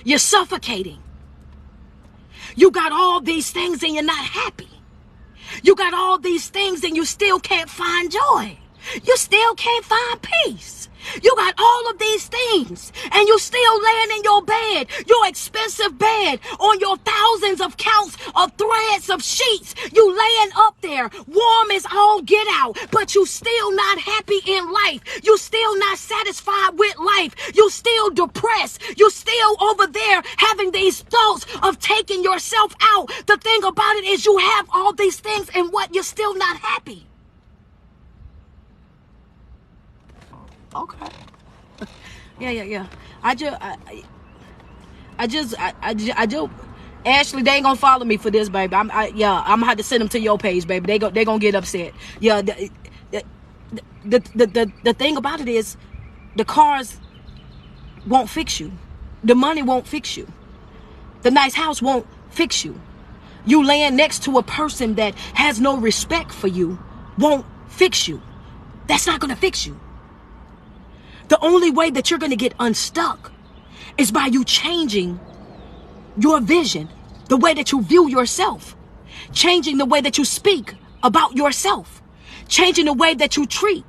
You're suffocating. You got all these things and you're not happy. You got all these things and you still can't find joy. You still can't find peace. You got all of these things and you still laying in your bed, your expensive bed, on your thousands of counts of threads of sheets. You laying up there warm as all get out, but you still not happy in life. You still not satisfied with life. You still depressed. You still over there having these thoughts of taking yourself out. The thing about it is, you have all these things and what? You're still not happy. Okay. Yeah. I just Ashley, they ain't gonna follow me for this, baby. I'm gonna have to send them to your page, baby. They gonna get upset. Yeah. The thing about it is, the cars won't fix you. The money won't fix you. The nice house won't fix you. You laying next to a person that has no respect for you won't fix you. That's not gonna fix you. The only way that you're going to get unstuck is by you changing your vision, the way that you view yourself, changing the way that you speak about yourself, changing the way that you treat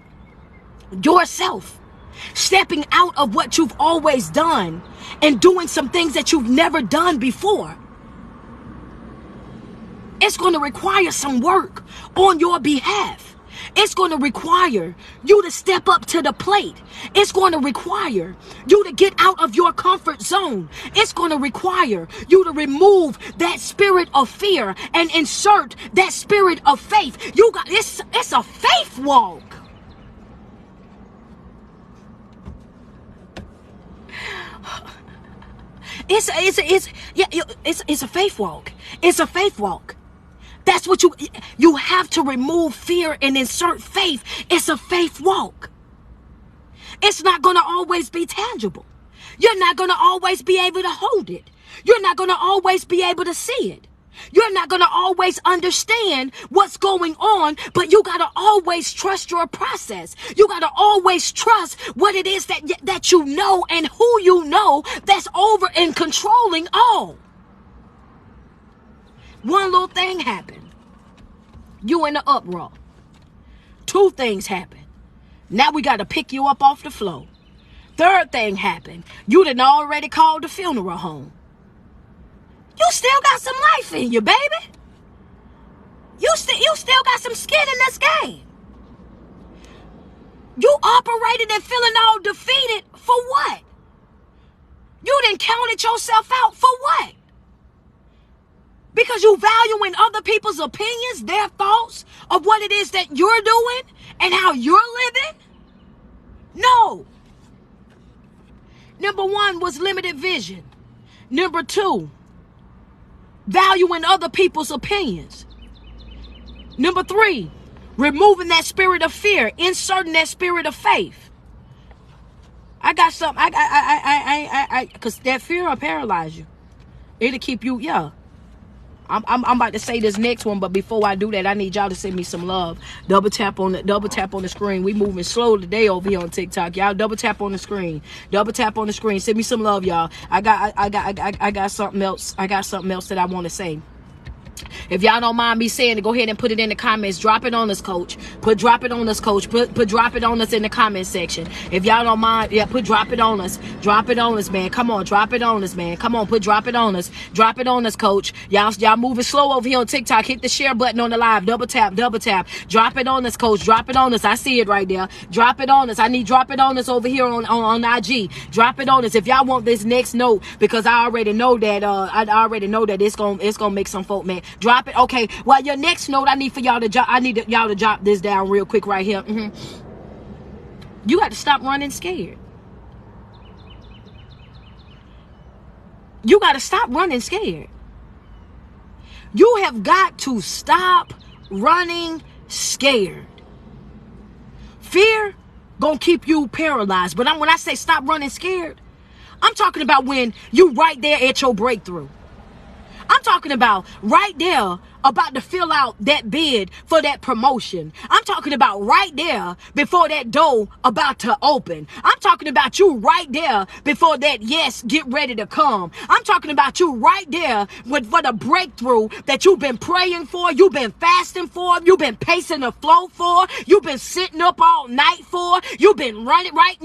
yourself, stepping out of what you've always done and doing some things that you've never done before. It's going to require some work on your behalf. It's going to require you to step up to the plate. It's going to require you to get out of your comfort zone. It's going to require you to remove that spirit of fear and insert that spirit of faith. It's a faith walk. It's a faith walk. It's a faith walk. That's what you have to remove fear and insert faith. It's a faith walk. It's not going to always be tangible. You're not going to always be able to hold it. You're not going to always be able to see it. You're not going to always understand what's going on, but you got to always trust your process. You got to always trust what it is that you know and who you know that's over and controlling all. One little thing happened. You in the uproar. Two things happen. Now we got to pick you up off the floor. Third thing happened. You done already called the funeral home. You still got some life in you, baby. You still got some skin in this game. You operated and feeling all defeated for what? You done counted yourself out for what? Because you valuing other people's opinions, their thoughts of what it is that you're doing and how you're living? No. Number one was limited vision. Number two, valuing other people's opinions. Number three, removing that spirit of fear, inserting that spirit of faith. I got something. Because that fear will paralyze you. It'll keep you, yeah. I'm about to say this next one, but before I do that, I need y'all to send me some love. Double tap on the screen. We moving slow today over here on TikTok, y'all. Double tap on the screen. Double tap on the screen. Send me some love, y'all. I got something else. I got something else that I want to say. If y'all don't mind me saying it, go ahead and put it in the comments. Drop it on us, coach. Drop it on us, coach. Put drop it on us in the comment section. If y'all don't mind, yeah, drop it on us. Drop it on us, man. Come on, drop it on us, man. Come on, drop it on us. Drop it on us, coach. Y'all moving slow over here on TikTok. Hit the share button on the live. Double tap, double tap. Drop it on us, coach. Drop it on us. I see it right there. Drop it on us. I need drop it on us over here on IG. Drop it on us. If y'all want this next note, because I already know that it's gonna make some folk mad. Drop it. Okay. Well, your next note, I need y'all to jot this down real quick right here. You got to stop running scared. You got to stop running scared. You have got to stop running scared. Fear gonna keep you paralyzed. But when I say stop running scared, I'm talking about when you right there at your breakthrough. I'm talking about right there about to fill out that bid for that promotion. I'm talking about right there before that door about to open. I'm talking about you right there before that yes get ready to come. I'm talking about you right there for the breakthrough that you've been praying for, you've been fasting for, you've been pacing the flow for, you've been sitting up all night for, you've been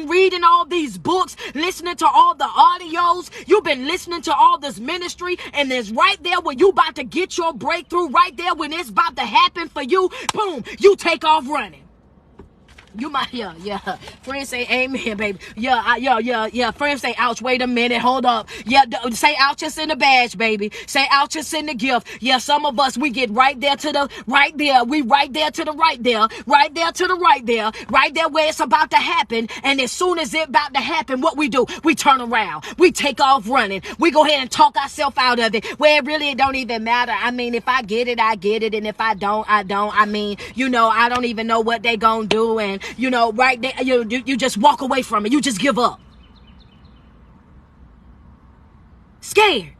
reading all these books, listening to all the audios, you've been listening to all this ministry, and there's right there when you about to get your breakthrough, right there when it's about to happen for you, boom, you take off running. You might, yeah. Friends say amen, baby. Yeah. Friends say ouch. Wait a minute. Hold up. Yeah, say ouch just in the badge, baby. Say ouch just in the gift. Yeah, some of us, we get right there to the right there. We right there to the right there. Right there to the right there. Right there where it's about to happen. And as soon as it's about to happen, what we do? We turn around. We take off running. We go ahead and talk ourselves out of it. Where it really don't even matter. I mean, if I get it, I get it. And if I don't, I don't. I mean, I don't even know what they gonna do. And right there, you just walk away from it. You just give up. Scared.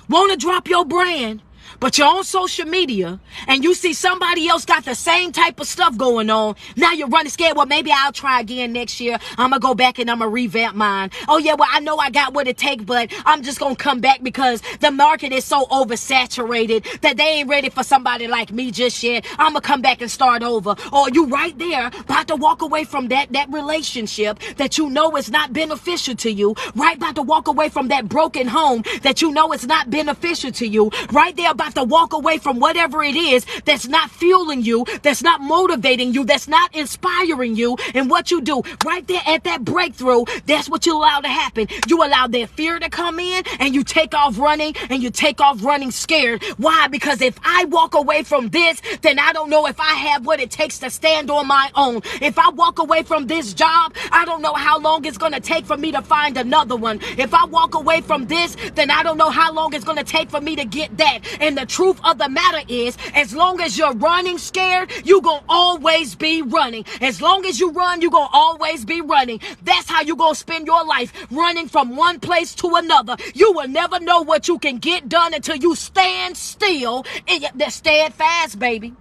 Want to drop your brand, but you're on social media and you see somebody else got the same type of stuff going on. Now you're running scared. Well, maybe I'll try again next year. I'm going to go back and I'm going to revamp mine. Oh, yeah, well, I know I got what it takes, but I'm just going to come back because the market is so oversaturated that they ain't ready for somebody like me just yet. I'm going to come back and start over. Or you right there about to walk away from that relationship that you know is not beneficial to you. Right about to walk away from that broken home that you know is not beneficial to you. Right there about to walk away from whatever it is that's not fueling you, that's not motivating you, that's not inspiring you. And what you do right there at that breakthrough, that's what you allow to happen. You allow that fear to come in and you take off running, and you take off running scared. Why? Because if I walk away from this, then I don't know if I have what it takes to stand on my own. If I walk away from this job, I don't know how long it's going to take for me to find another one. If I walk away from this, then I don't know how long it's going to take for me to get that. And the truth of the matter is, as long as you're running scared, you're going to always be running. As long as you run, you're going to always be running. That's how you're going to spend your life, running from one place to another. You will never know what you can get done until you stand still and stand fast, baby.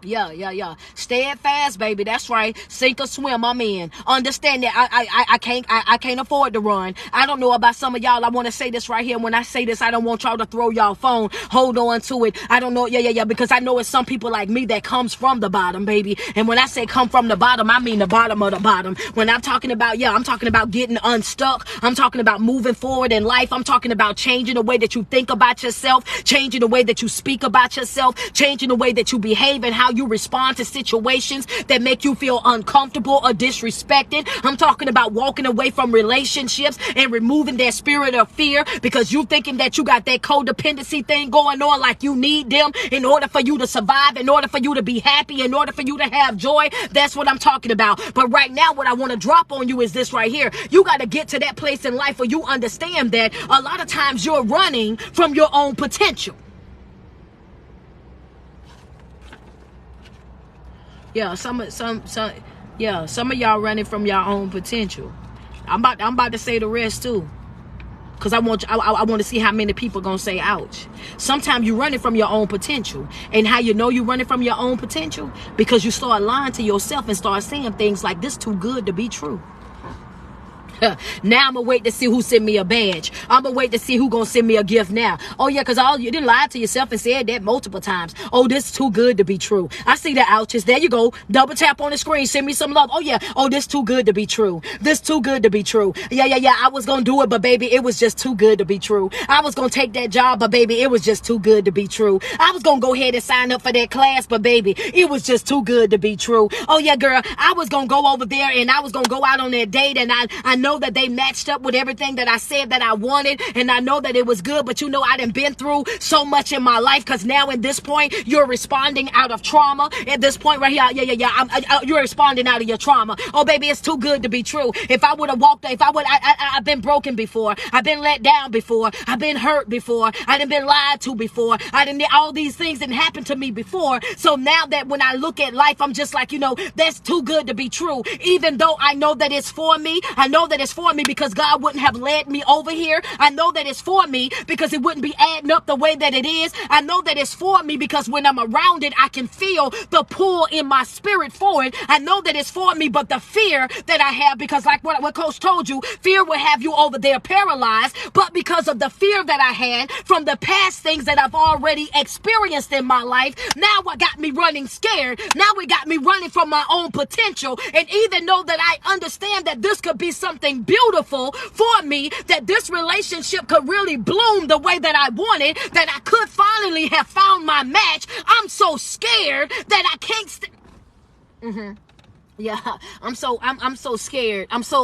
Yeah. Steadfast, baby. That's right. Sink or swim, I'm in. Understand that I can't afford to run. I don't know about some of y'all. I want to say this right here. When I say this, I don't want y'all to throw y'all phone. Hold on to it. I don't know. Yeah. Because I know it's some people like me that comes from the bottom, baby. And when I say come from the bottom, I mean the bottom of the bottom. When I'm talking about, I'm talking about getting unstuck. I'm talking about moving forward in life. I'm talking about changing the way that you think about yourself, changing the way that you speak about yourself, changing the way that you behave and how you respond to situations that make you feel uncomfortable or disrespected. I'm talking about walking away from relationships and removing that spirit of fear because you thinking that you got that codependency thing going on, like you need them in order for you to survive, in order for you to be happy, in order for you to have joy. That's what I'm talking about. But right now, what I want to drop on you is this right here. You got to get to that place in life where you understand that a lot of times you're running from your own potential. Yeah, some of y'all running from your own potential. I'm about to say the rest too, because I want to see how many people gonna say ouch. Sometimes you running from your own potential, and how you know you running from your own potential, because you start lying to yourself and start saying things like, this too good to be true. Now I'm gonna wait to see who send me a badge. I'm gonna wait to see who gonna send me a gift now. Oh yeah, because you didn't lie to yourself and said that multiple times. Oh, this is too good to be true. I see the ouches. There you go. Double tap on the screen. Send me some love. Oh yeah. Oh, this too good to be true. This too good to be true. Yeah. I was gonna do it, but baby, it was just too good to be true. I was gonna take that job, but baby, it was just too good to be true. I was gonna go ahead and sign up for that class, but baby, it was just too good to be true. Oh yeah, girl, I was gonna go over there and I was gonna go out on that date, and I know that they matched up with everything that I said that I wanted, and I know that it was good, but I done been through so much in my life, because now in this point, you're responding out of trauma. At this point right here, you're responding out of your trauma. Oh baby, it's too good to be true. If I would have walked, I've been broken before. I've been let down before. I've been hurt before. I done been lied to before. All these things didn't happen to me before. So now that when I look at life, I'm just like, that's too good to be true. Even though I know that it's for me, I know that it's for me because God wouldn't have led me over here. I know that it's for me because it wouldn't be adding up the way that it is. I know that it's for me because when I'm around it, I can feel the pull in my spirit for it. I know that it's for me, but the fear that I have, because like what Coach told you, fear will have you over there paralyzed. But because of the fear that I had from the past things that I've already experienced in my life, now what got me running scared. Now it got me running from my own potential. And even though that I understand that this could be something beautiful for me, that this relationship could really bloom the way that I wanted, that I could finally have found my match, I'm so scared that I can't Yeah, I'm so scared. I'm so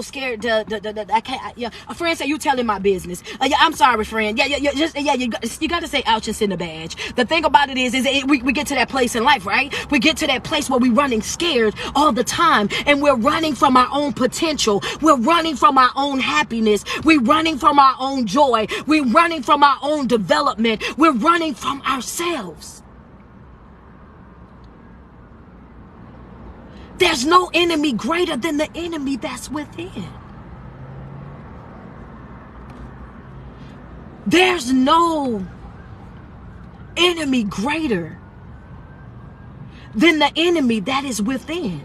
scared to I can't. Yeah, a friend said you telling my business. Yeah, I'm sorry, friend. You got to say ouch and send a badge. The thing about it is we get to that place in life, right? We get to that place where we're running scared all the time, and we're running from our own potential. We're running from our own happiness. We're running from our own joy. We're running from our own development. We're running from ourselves. There's no enemy greater than the enemy that's within. There's no enemy greater than the enemy that is within.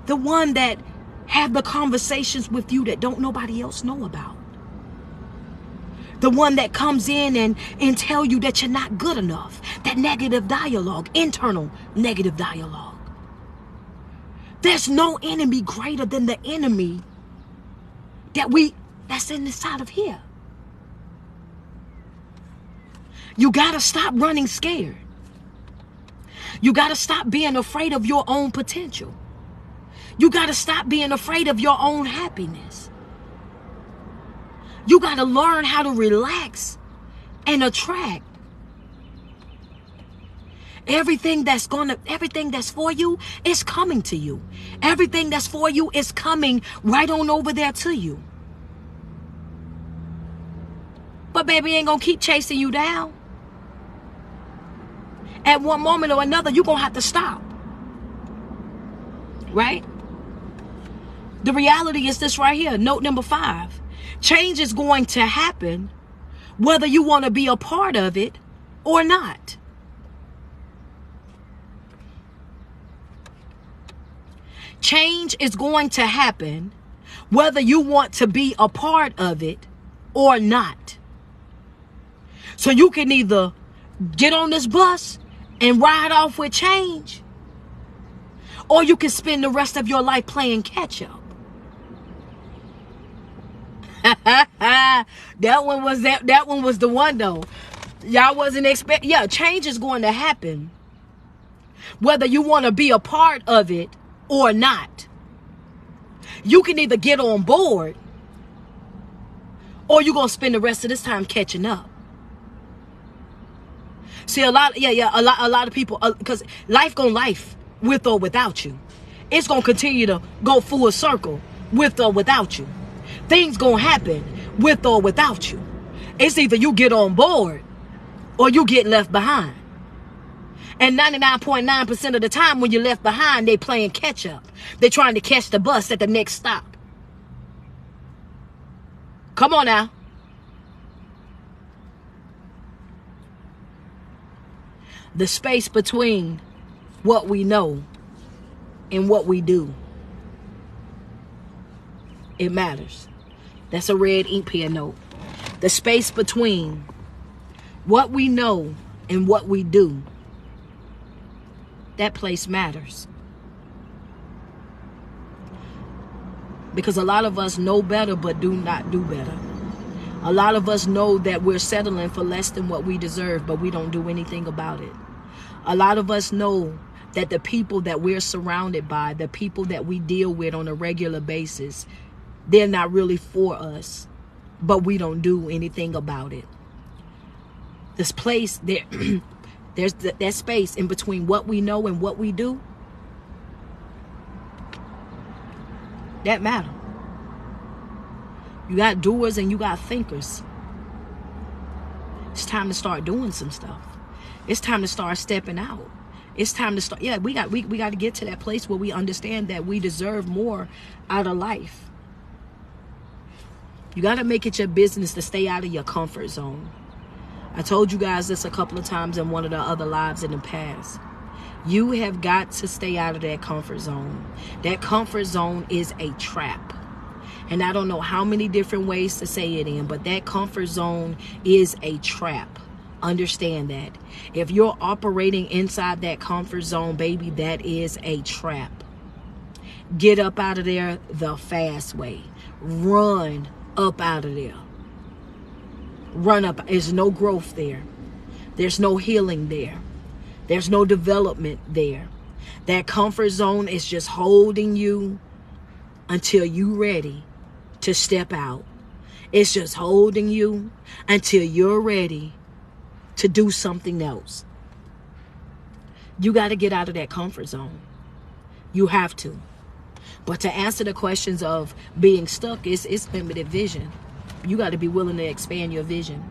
The one that have the conversations with you that don't nobody else know about. The one that comes in and tell you that you're not good enough. That negative dialogue, internal negative dialogue. There's no enemy greater than the enemy that's inside of here. You gotta stop running scared. You gotta stop being afraid of your own potential. You gotta stop being afraid of your own happiness. You got to learn how to relax and attract everything that's for you is coming to you. Everything that's for you is coming right on over there to you. But baby ain't going to keep chasing you down. At one moment or another, you're going to have to stop. Right? The reality is this right here. Note number 5. Change is going to happen whether you want to be a part of it or not. Change is going to happen whether you want to be a part of it or not. So you can either get on this bus and ride off with change, or you can spend the rest of your life playing catch up. That one was the one though. Y'all wasn't expecting. Yeah, change is going to happen whether you want to be a part of it or not. You can either get on board, or you're going to spend the rest of this time catching up. See, a lot of people, because life gonna life with or without you. It's gonna continue to go full circle with or without you. Things gonna happen with or without you. It's either you get on board or you get left behind. And 99.9% of the time when you're left behind, they playing catch up. They're trying to catch the bus at the next stop. Come on now. The space between what we know and what we do, it matters. That's a red ink pen note. The space between what we know and what we do, that place matters. Because a lot of us know better but do not do better. A lot of us know that we're settling for less than what we deserve, but we don't do anything about it. A lot of us know that the people that we're surrounded by, the people that we deal with on a regular basis, they're not really for us, but we don't do anything about it. This place, there's that space in between what we know and what we do, that matter. You got doers and you got thinkers. It's time to start doing some stuff. It's time to start stepping out. It's time to start. Yeah, we got to get to that place where we understand that we deserve more out of life. You got to make it your business to stay out of your comfort zone. I told you guys this a couple of times in one of the other lives in the past. You have got to stay out of that comfort zone. That comfort zone is a trap. And I don't know how many different ways to say it in, but that comfort zone is a trap. Understand that. If you're operating inside that comfort zone, baby, that is a trap. Get up out of there the fast way. Run up out of there. Run up. There's no growth there. There's no healing there. There's no development there. That comfort zone is just holding you until you're ready to step out. It's just holding you until you're ready to do something else. You got to get out of that comfort zone. You have to. But to answer the questions of being stuck, it's limited vision. You got to be willing to expand your vision.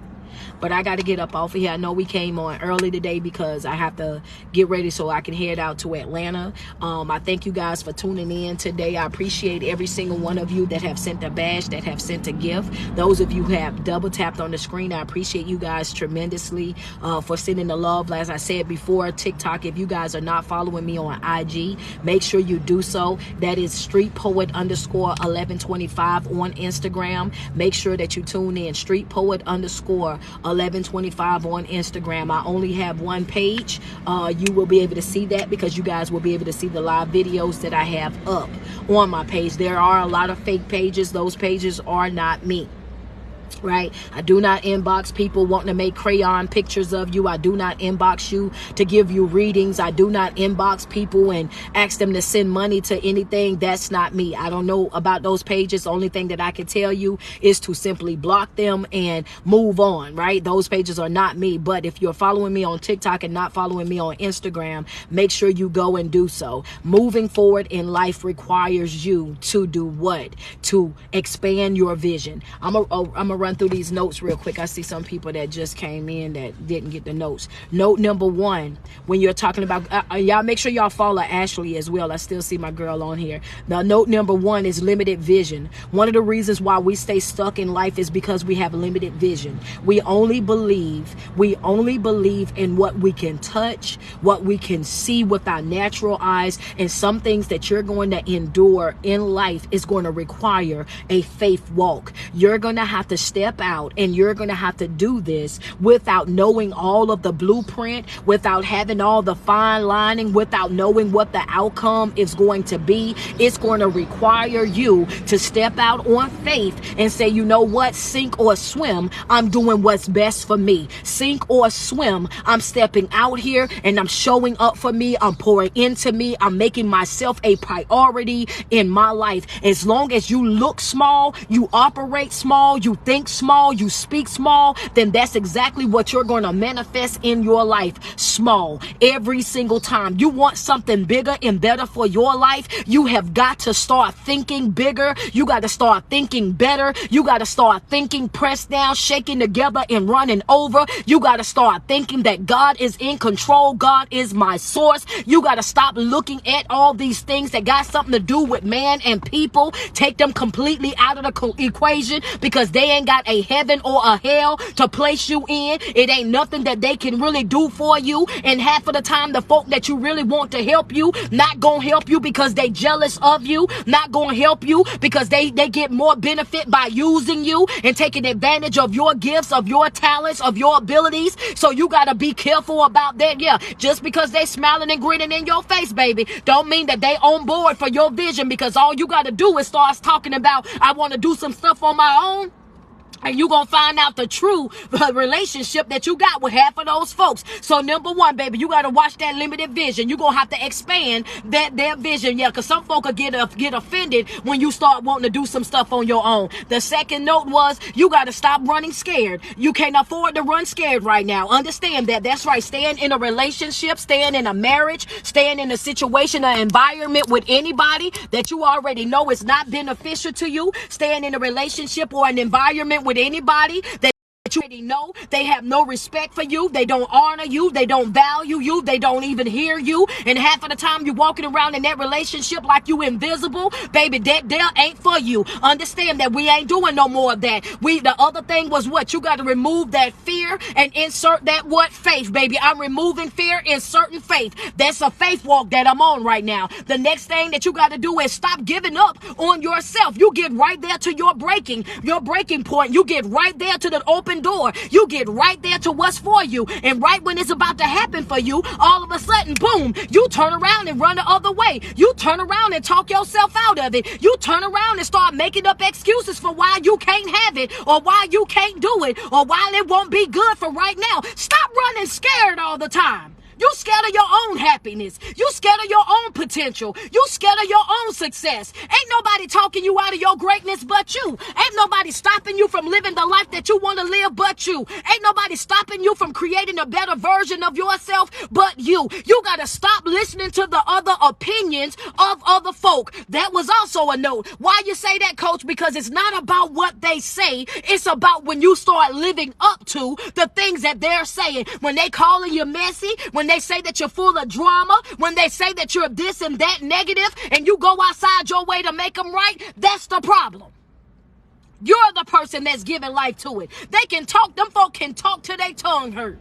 But I got to get up off of here. I know we came on early today because I have to get ready so I can head out to Atlanta. I thank you guys for tuning in today. I appreciate every single one of you that have sent a badge, that have sent a gift. Those of you who have double tapped on the screen, I appreciate you guys tremendously for sending the love. As I said before, TikTok, if you guys are not following me on IG, make sure you do so. That is streetpoet_1125 on Instagram. Make sure that you tune in, streetpoet_1125 on Instagram. I only have one page. You will be able to see that because you guys will be able to see the live videos that I have up on my page. There are a lot of fake pages. Those pages are not me. Right? I do not inbox people wanting to make crayon pictures of you. I do not inbox you to give you readings. I do not inbox people and ask them to send money to anything. That's not me. I don't know about those pages. The only thing that I can tell you is to simply block them and move on, right? Those pages are not me. But if you're following me on TikTok and not following me on Instagram, make sure you go and do so. Moving forward in life requires you to do what? To expand your vision. I'm a to run through these notes real quick. I see some people that just came in that didn't get the notes. Note number 1, when you're talking about, y'all make sure y'all follow Ashley as well. I still see my girl on here. Now, note number 1 is limited vision. One of the reasons why we stay stuck in life is because we have limited vision. We only believe in what we can touch, what we can see with our natural eyes, and some things that you're going to endure in life is going to require a faith walk. You're going to have to step out, and you're going to have to do this without knowing all of the blueprint, without having all the fine lining, without knowing what the outcome is going to be. It's going to require you to step out on faith and say, you know what, sink or swim, I'm doing what's best for me. Sink or swim, I'm stepping out here and I'm showing up for me. I'm pouring into me. I'm making myself a priority in my life. As long as you look small, you operate small, you think small, you speak small, then that's exactly what you're going to manifest in your life. Small. Every single time. You want something bigger and better for your life, you have got to start thinking bigger. You got to start thinking better. You got to start thinking pressed down, shaking together, and running over. You got to start thinking that God is in control. God is my source. You got to stop looking at all these things that got something to do with man and people. Take them completely out of the equation, because they ain't got a heaven or a hell to place you in. It ain't nothing that they can really do for you. And half of the time, the folk that you really want to help you, not gonna help you because they jealous of you, not gonna help you because they get more benefit by using you and taking advantage of your gifts, of your talents, of your abilities. So you gotta be careful about that. Yeah, just because they smiling and grinning in your face, baby, don't mean that they on board for your vision, because all you gotta do is start talking about, I want to do some stuff on my own. And you're going to find out the true relationship that you got with half of those folks. So number 1, baby, you got to watch that limited vision. You're going to have to expand their vision. Yeah, because some folk will get offended when you start wanting to do some stuff on your own. The second note was, you got to stop running scared. You can't afford to run scared right now. Understand that. That's right. Staying in a relationship, staying in a marriage, staying in a situation, an environment with anybody that you already know is not beneficial to you. Staying in a relationship or an environment with anybody that you already know they have no respect for you, they don't honor you, they don't value you, they don't even hear you, and half of the time you're walking around in that relationship like you invisible, baby, that there ain't for you. Understand that we ain't doing no more of that. The other thing was what? You got to remove that fear and insert that what? Faith, baby. I'm removing fear, inserting faith. That's a faith walk that I'm on right now. The next thing that you got to do is stop giving up on yourself. You get right there to your breaking point. You get right there to the open door. You get right there to what's for you. And right when it's about to happen for you, all of a sudden, boom, you turn around and run the other way. You turn around and talk yourself out of it. You turn around and start making up excuses for why you can't have it, or why you can't do it, or why it won't be good for right now. Stop running scared all the time. You scared of your own happiness. You scared of your own potential. You scared of your own success. Ain't nobody talking you out of your greatness but you. Ain't nobody stopping you from living the life that you want to live but you. Ain't nobody stopping you from creating a better version of yourself but you. You got to stop listening to the other opinions of other folk. That was also a note. Why you say that, coach? Because it's not about what they say. It's about when you start living up to the things that they're saying. When they calling you messy, when they say that you're full of drama, when they say that you're this and that negative, and you go outside your way to make them right, that's the problem. You're the person that's giving life to it. They can talk, them folk can talk till their tongue hurt.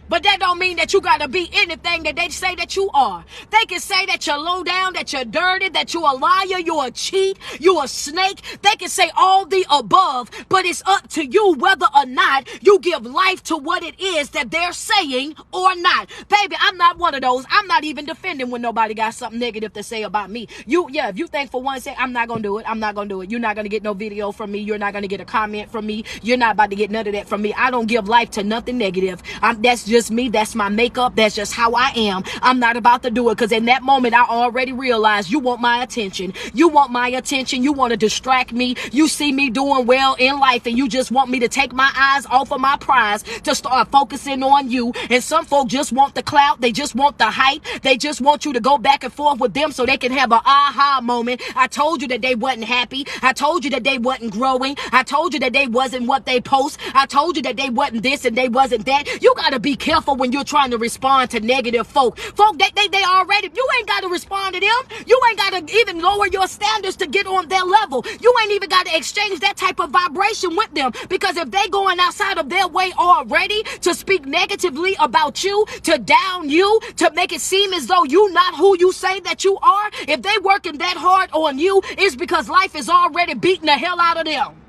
But that don't mean that you got to be anything that they say that you are. They can say that you're low down, that you're dirty, that you're a liar, you're a cheat, you're a snake. They can say all the above, but it's up to you whether or not you give life to what it is that they're saying or not. Baby, I'm not one of those. I'm not even defending when nobody got something negative to say about me. If you think for one second, I'm not going to do it, I'm not going to do it. You're not going to get no video from me. You're not going to get a comment from me. You're not about to get none of that from me. I don't give life to nothing negative. That's just just me. That's my makeup. That's just how I am. I'm not about to do it, because in that moment, I already realized you want my attention. You want my attention. You want to distract me. You see me doing well in life, and you just want me to take my eyes off of my prize to start focusing on you. And some folk just want the clout. They just want the hype. They just want you to go back and forth with them so they can have an aha moment. I told you that they wasn't happy. I told you that they wasn't growing. I told you that they wasn't what they post. I told you that they wasn't this and they wasn't that. You got to be careful when you're trying to respond to negative folk. Folk, they already, you ain't got to respond to them. You ain't got to even lower your standards to get on their level. You ain't even got to exchange that type of vibration with them, because if they going outside of their way already to speak negatively about you, to down you, to make it seem as though you not who you say that you are, if they working that hard on you, it's because life is already beating the hell out of them.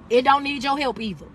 It don't need your help either.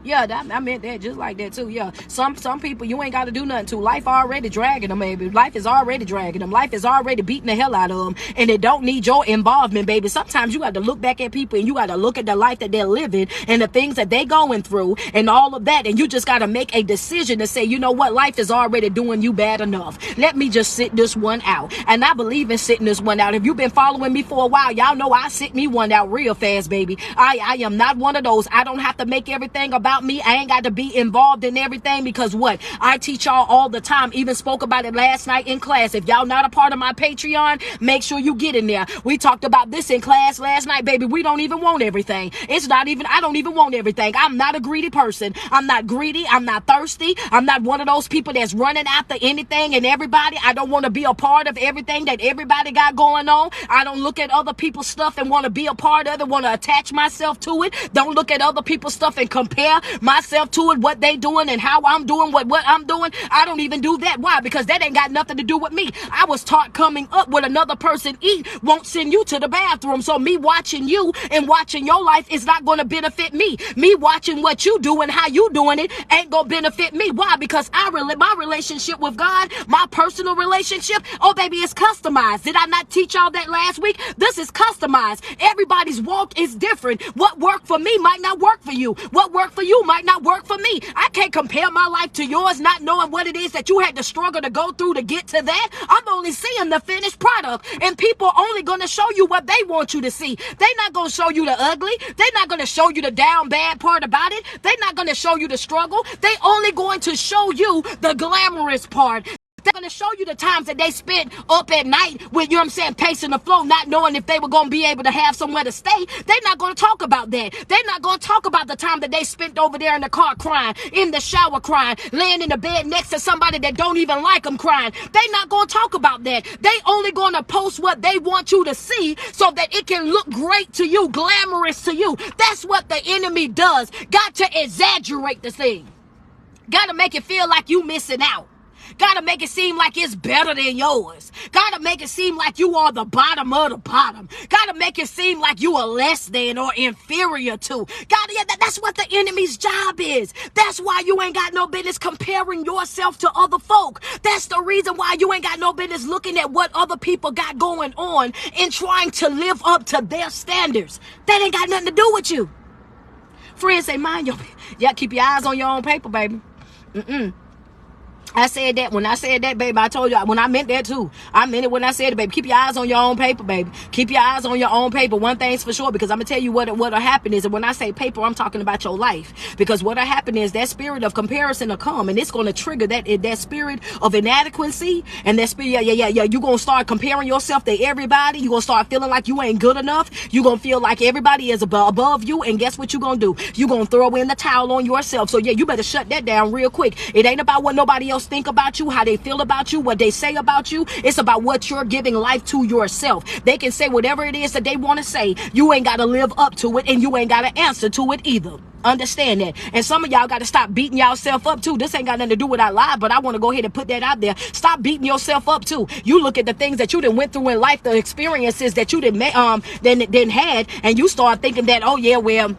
Yeah, I meant that just like that too. Yeah, some people you ain't got to do nothing to. Life already dragging them, baby. Life is already dragging them. Life is already beating the hell out of them, and it don't need your involvement, baby. Sometimes you got to look back at people, and you got to look at the life that they're living and the things that they going through and all of that, and you just got to make a decision to say, you know what, life is already doing you bad enough. Let me just sit this one out. And I believe in sitting this one out. If you've been following me for a while, y'all know I sit me one out real fast, baby. I am not one of those. I don't have to make everything about me. I ain't got to be involved in everything, because what I teach y'all all the time, even spoke about it last night in class. If y'all not a part of my Patreon, make sure you get in there. We talked about this in class last night, baby. We don't even want everything. It's not even, I don't even want everything. I'm not a greedy person. I'm not greedy. I'm not thirsty. I'm not one of those people that's running after anything and everybody. I don't want to be a part of everything that everybody got going on. I don't look at other people's stuff and want to be a part of it, want to attach myself to it. Don't look at other people's stuff and compare myself to it, what they doing and how I'm doing what I'm doing. I don't even do that. Why? Because that ain't got nothing to do with me. I was taught coming up, what another person eat won't send you to the bathroom. So me watching you and watching your life is not going to benefit me. Me watching what you do and how you doing it ain't going to benefit me. Why? Because my relationship with God, my personal relationship, oh baby, it's customized. Did I not teach y'all that last week? This is customized. Everybody's walk is different. What worked for me might not work for you. What worked for you might not work for me. I can't compare my life to yours, not knowing what it is that you had to struggle to go through to get to that. I'm only seeing the finished product, and people are only going to show you what they want you to see. They're not going to show you the ugly. They're not going to show you the down bad part about it. They're not going to show you the struggle. They only going to show you the glamorous part. They're going to show you the times that they spent up at night with, you know what I'm saying, pacing the floor, not knowing if they were going to be able to have somewhere to stay. They're not going to talk about that. They're not going to talk about the time that they spent over there in the car crying, in the shower crying, laying in the bed next to somebody that don't even like them crying. They're not going to talk about that. They only going to post what they want you to see so that it can look great to you, glamorous to you. That's what the enemy does. Got to exaggerate the thing. Got to make it feel like you missing out. Gotta make it seem like it's better than yours. Gotta make it seem like you are the bottom of the bottom. Gotta make it seem like you are less than or inferior to. That's what the enemy's job is. That's why you ain't got no business comparing yourself to other folk. That's the reason why you ain't got no business looking at what other people got going on and trying to live up to their standards. That ain't got nothing to do with you. Friends say, mind your, yeah, keep your eyes on your own paper, baby. I said that. When I said that, baby, I told you, when I meant that too. I meant it when I said it, baby. Keep your eyes on your own paper, baby. Keep your eyes on your own paper. One thing's for sure, because I'm going to tell you what'll happen is, and when I say paper, I'm talking about your life. Because what'll happen is that spirit of comparison will come, and it's going to trigger that spirit of inadequacy, and that spirit, you're going to start comparing yourself to everybody. You're going to start feeling like you ain't good enough. You're going to feel like everybody is above you, and guess what you're going to do? You're going to throw in the towel on yourself. So yeah, you better shut that down real quick. It ain't about what nobody else think about you, how they feel about you, what they say about you. It's about what you're giving life to yourself. They can say whatever it is that they want to say. You ain't got to live up to it, and you ain't got to answer to it either. Understand that. And some of y'all got to stop beating yourself up too. This ain't got nothing to do with our life, but I want to go ahead and put that out there. Stop beating yourself up too. You look at the things that you done went through in life, the experiences that you didn't had, and you start thinking that, oh yeah, well,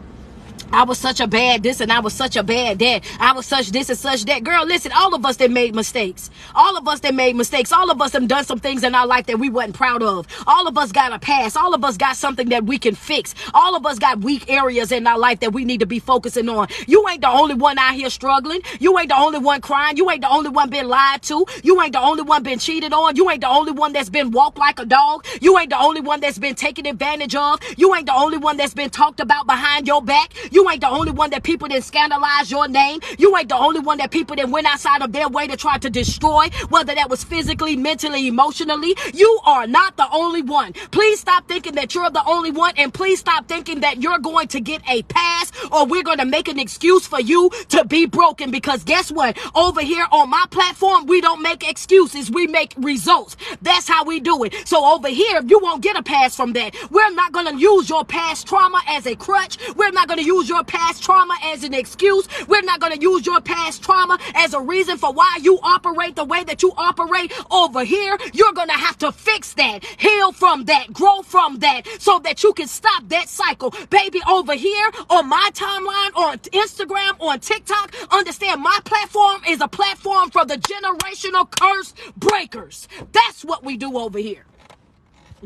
I was such a bad this and I was such a bad that. I was such this and such that. Girl, listen, all of us that made mistakes. All of us that made mistakes. All of us have done some things in our life that we wasn't proud of. All of us got a past. All of us got something that we can fix. All of us got weak areas in our life that we need to be focusing on. You ain't the only one out here struggling. You ain't the only one crying. You ain't the only one been lied to. You ain't the only one been cheated on. You ain't the only one that's been walked like a dog. You ain't the only one that's been taken advantage of. You ain't the only one that's been talked about behind your back. You ain't the only one that people didn't scandalize your name. You ain't the only one that people that went outside of their way to try to destroy, whether that was physically, mentally, emotionally. You are not the only one. Please stop thinking that you're the only one, and please stop thinking that you're going to get a pass or we're going to make an excuse for you to be broken, because guess what? Over here on my platform, we don't make excuses. We make results. That's how we do it. So over here, you won't get a pass from that. We're not going to use your past trauma as a crutch. We're not going to use your past trauma as an excuse. We're not going to use your past trauma as a reason for why you operate the way that you operate. Over here, you're going to have to fix that, heal from that, grow from that, so that you can stop that cycle. Baby, over here on my timeline, on Instagram, on TikTok, understand my platform is a platform for the generational curse breakers. That's what we do over here.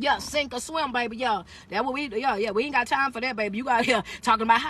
Yeah, sink or swim, baby. Yeah, that what we. Yeah. We ain't got time for that, baby. You out here talking about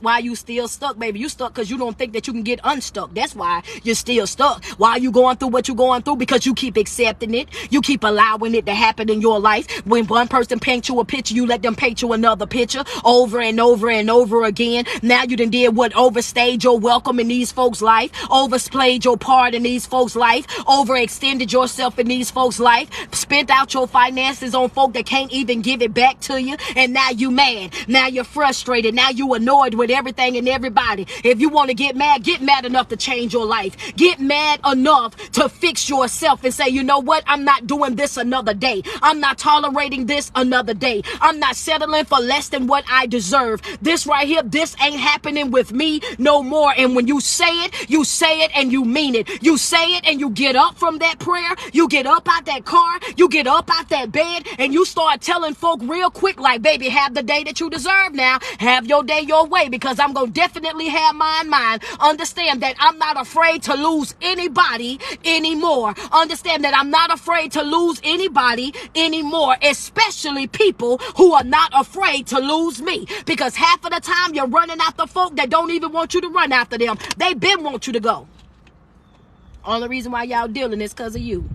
why you still stuck, baby. You stuck because you don't think that you can get unstuck. That's why you're still stuck. Why are you going through what you're going through? Because you keep accepting it. You keep allowing it to happen in your life. When one person paints you a picture, you let them paint you another picture over and over and over again. Now you done did what? Overstayed your welcome in these folks' life. Overplayed your part in these folks' life. Overextended yourself in these folks' life. Spent out your finances on folk that can't even give it back to you, and now you mad. Now you're frustrated. Now you annoyed with everything and everybody. If you want to get mad enough to change your life. Get mad enough to fix yourself and say, you know what? I'm not doing this another day. I'm not tolerating this another day. I'm not settling for less than what I deserve. This right here, this ain't happening with me no more. And when you say it and you mean it. You say it and you get up from that prayer. You get up out that car. You get up out that bed, and you start telling folk real quick, like, baby, have the day that you deserve now. Have your day your way, because I'm going to definitely have mine. Understand that I'm not afraid to lose anybody anymore. Understand that I'm not afraid to lose anybody anymore, especially people who are not afraid to lose me. Because half of the time you're running after folk that don't even want you to run after them. They been want you to go. Only reason why y'all dealing is because of you.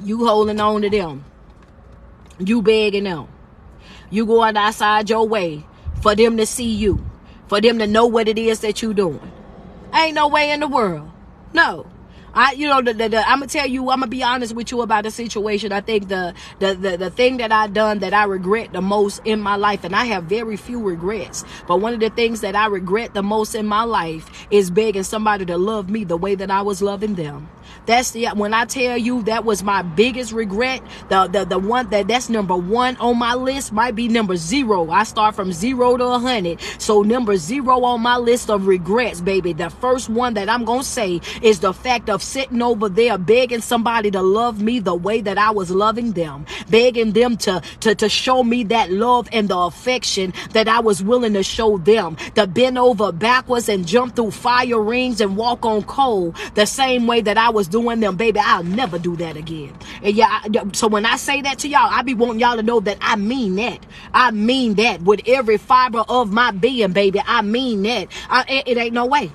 You holding on to them. You begging them. You going outside your way for them to see you. For them to know what it is that you doing. Ain't no way in the world. No. I'm gonna tell you, I'm gonna be honest with you about the situation. I think the thing that I done that I regret the most in my life, and I have very few regrets, but one of the things that I regret the most in my life is begging somebody to love me the way that I was loving them. When I tell you that was my biggest regret, the one that's number one on my list might be number 0. I start from 0 to 100. So number 0 on my list of regrets, baby. The first one that I'm going to say is the fact of sitting over there begging somebody to love me the way that I was loving them. Begging them to show me that love and the affection that I was willing to show them. To bend over backwards and jump through fire rings and walk on coal the same way that I was doing them, baby. I'll never do that again. And so when I say that to y'all, I be wanting y'all to know that I mean that. I mean that with every fiber of my being, baby. I mean that. It ain't no way.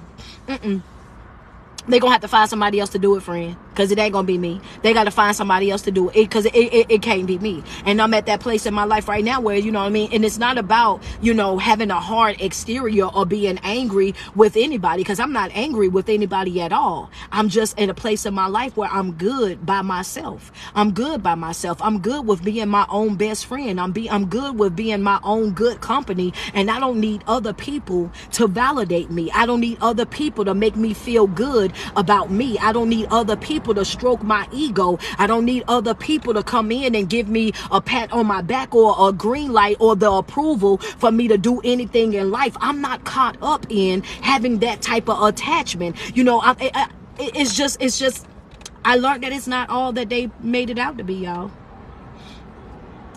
They're going to have to find somebody else to do it, friend. Because it ain't going to be me. They got to find somebody else to do it. Because it can't be me. And I'm at that place in my life right now where, you know what I mean? And it's not about, having a hard exterior or being angry with anybody. Because I'm not angry with anybody at all. I'm just in a place in my life where I'm good by myself. I'm good by myself. I'm good with being my own best friend. I'm good with being my own good company. And I don't need other people to validate me. I don't need other people to make me feel good about me. I don't need other people to stroke my ego. I don't need other people to come in and give me a pat on my back or a green light or the approval for me to do anything in life. I'm not caught up in having that type of attachment. It's just I learned that it's not all that they made it out to be, y'all.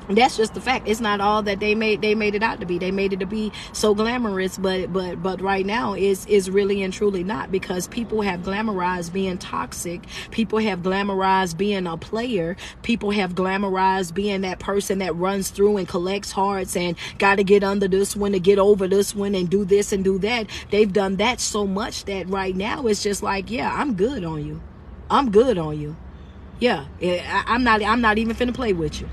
That's just the fact. It's not all that they made it out to be. They made it to be so glamorous, but right now is really and truly not, because people have glamorized being toxic. People have glamorized being a player. People have glamorized being that person that runs through and collects hearts and got to get under this one to get over this one and do this and do that. They've done that so much that right now it's just like, yeah, I'm good on you. I'm good on you. Yeah, I'm not even finna play with you.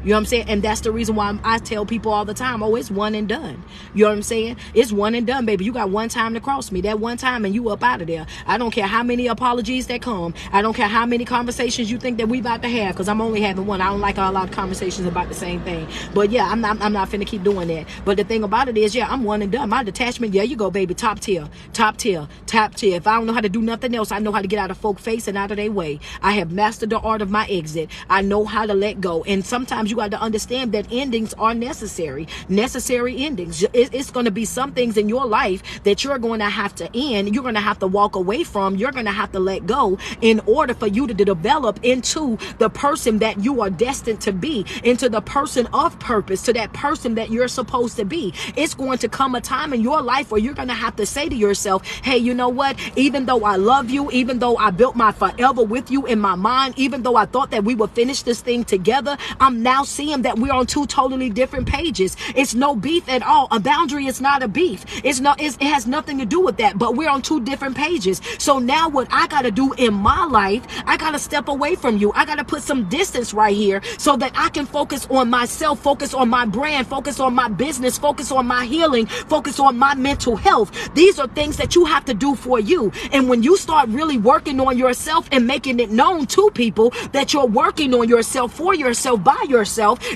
You know what I'm saying? And that's the reason why I tell people all the time, oh, it's one and done. You know what I'm saying? It's one and done, baby. You got one time to cross me. That one time and you up out of there. I don't care how many apologies that come. I don't care how many conversations you think that we about to have, because I'm only having one. I don't like a lot of conversations about the same thing. But yeah, I'm not finna keep doing that. But the thing about it is, yeah, I'm one and done. My detachment, yeah, you go, baby. Top tier, top tier, top tier. If I don't know how to do nothing else, I know how to get out of folk face and out of their way. I have mastered the art of my exit. I know how to let go. And sometimes you got to understand that endings are necessary endings. It's going to be some things in your life that you're going to have to end. You're going to have to walk away from. You're going to have to let go in order for you to develop into the person that you are destined to be, into the person of purpose, to that person that you're supposed to be. It's going to come a time in your life where you're going to have to say to yourself, hey, you know what? Even though I love you, even though I built my forever with you in my mind, even though I thought that we would finish this thing together, I'm now seeing that we're on two totally different pages. It's no beef at all. A boundary is not a beef. It has nothing to do with that, but we're on two different pages. So now what I got to do in my life, I got to step away from you. I got to put some distance right here so that I can focus on myself, focus on my brand, focus on my business, focus on my healing, focus on my mental health. These are things that you have to do for you. And when you start really working on yourself and making it known to people that you're working on yourself, for yourself, by yourself,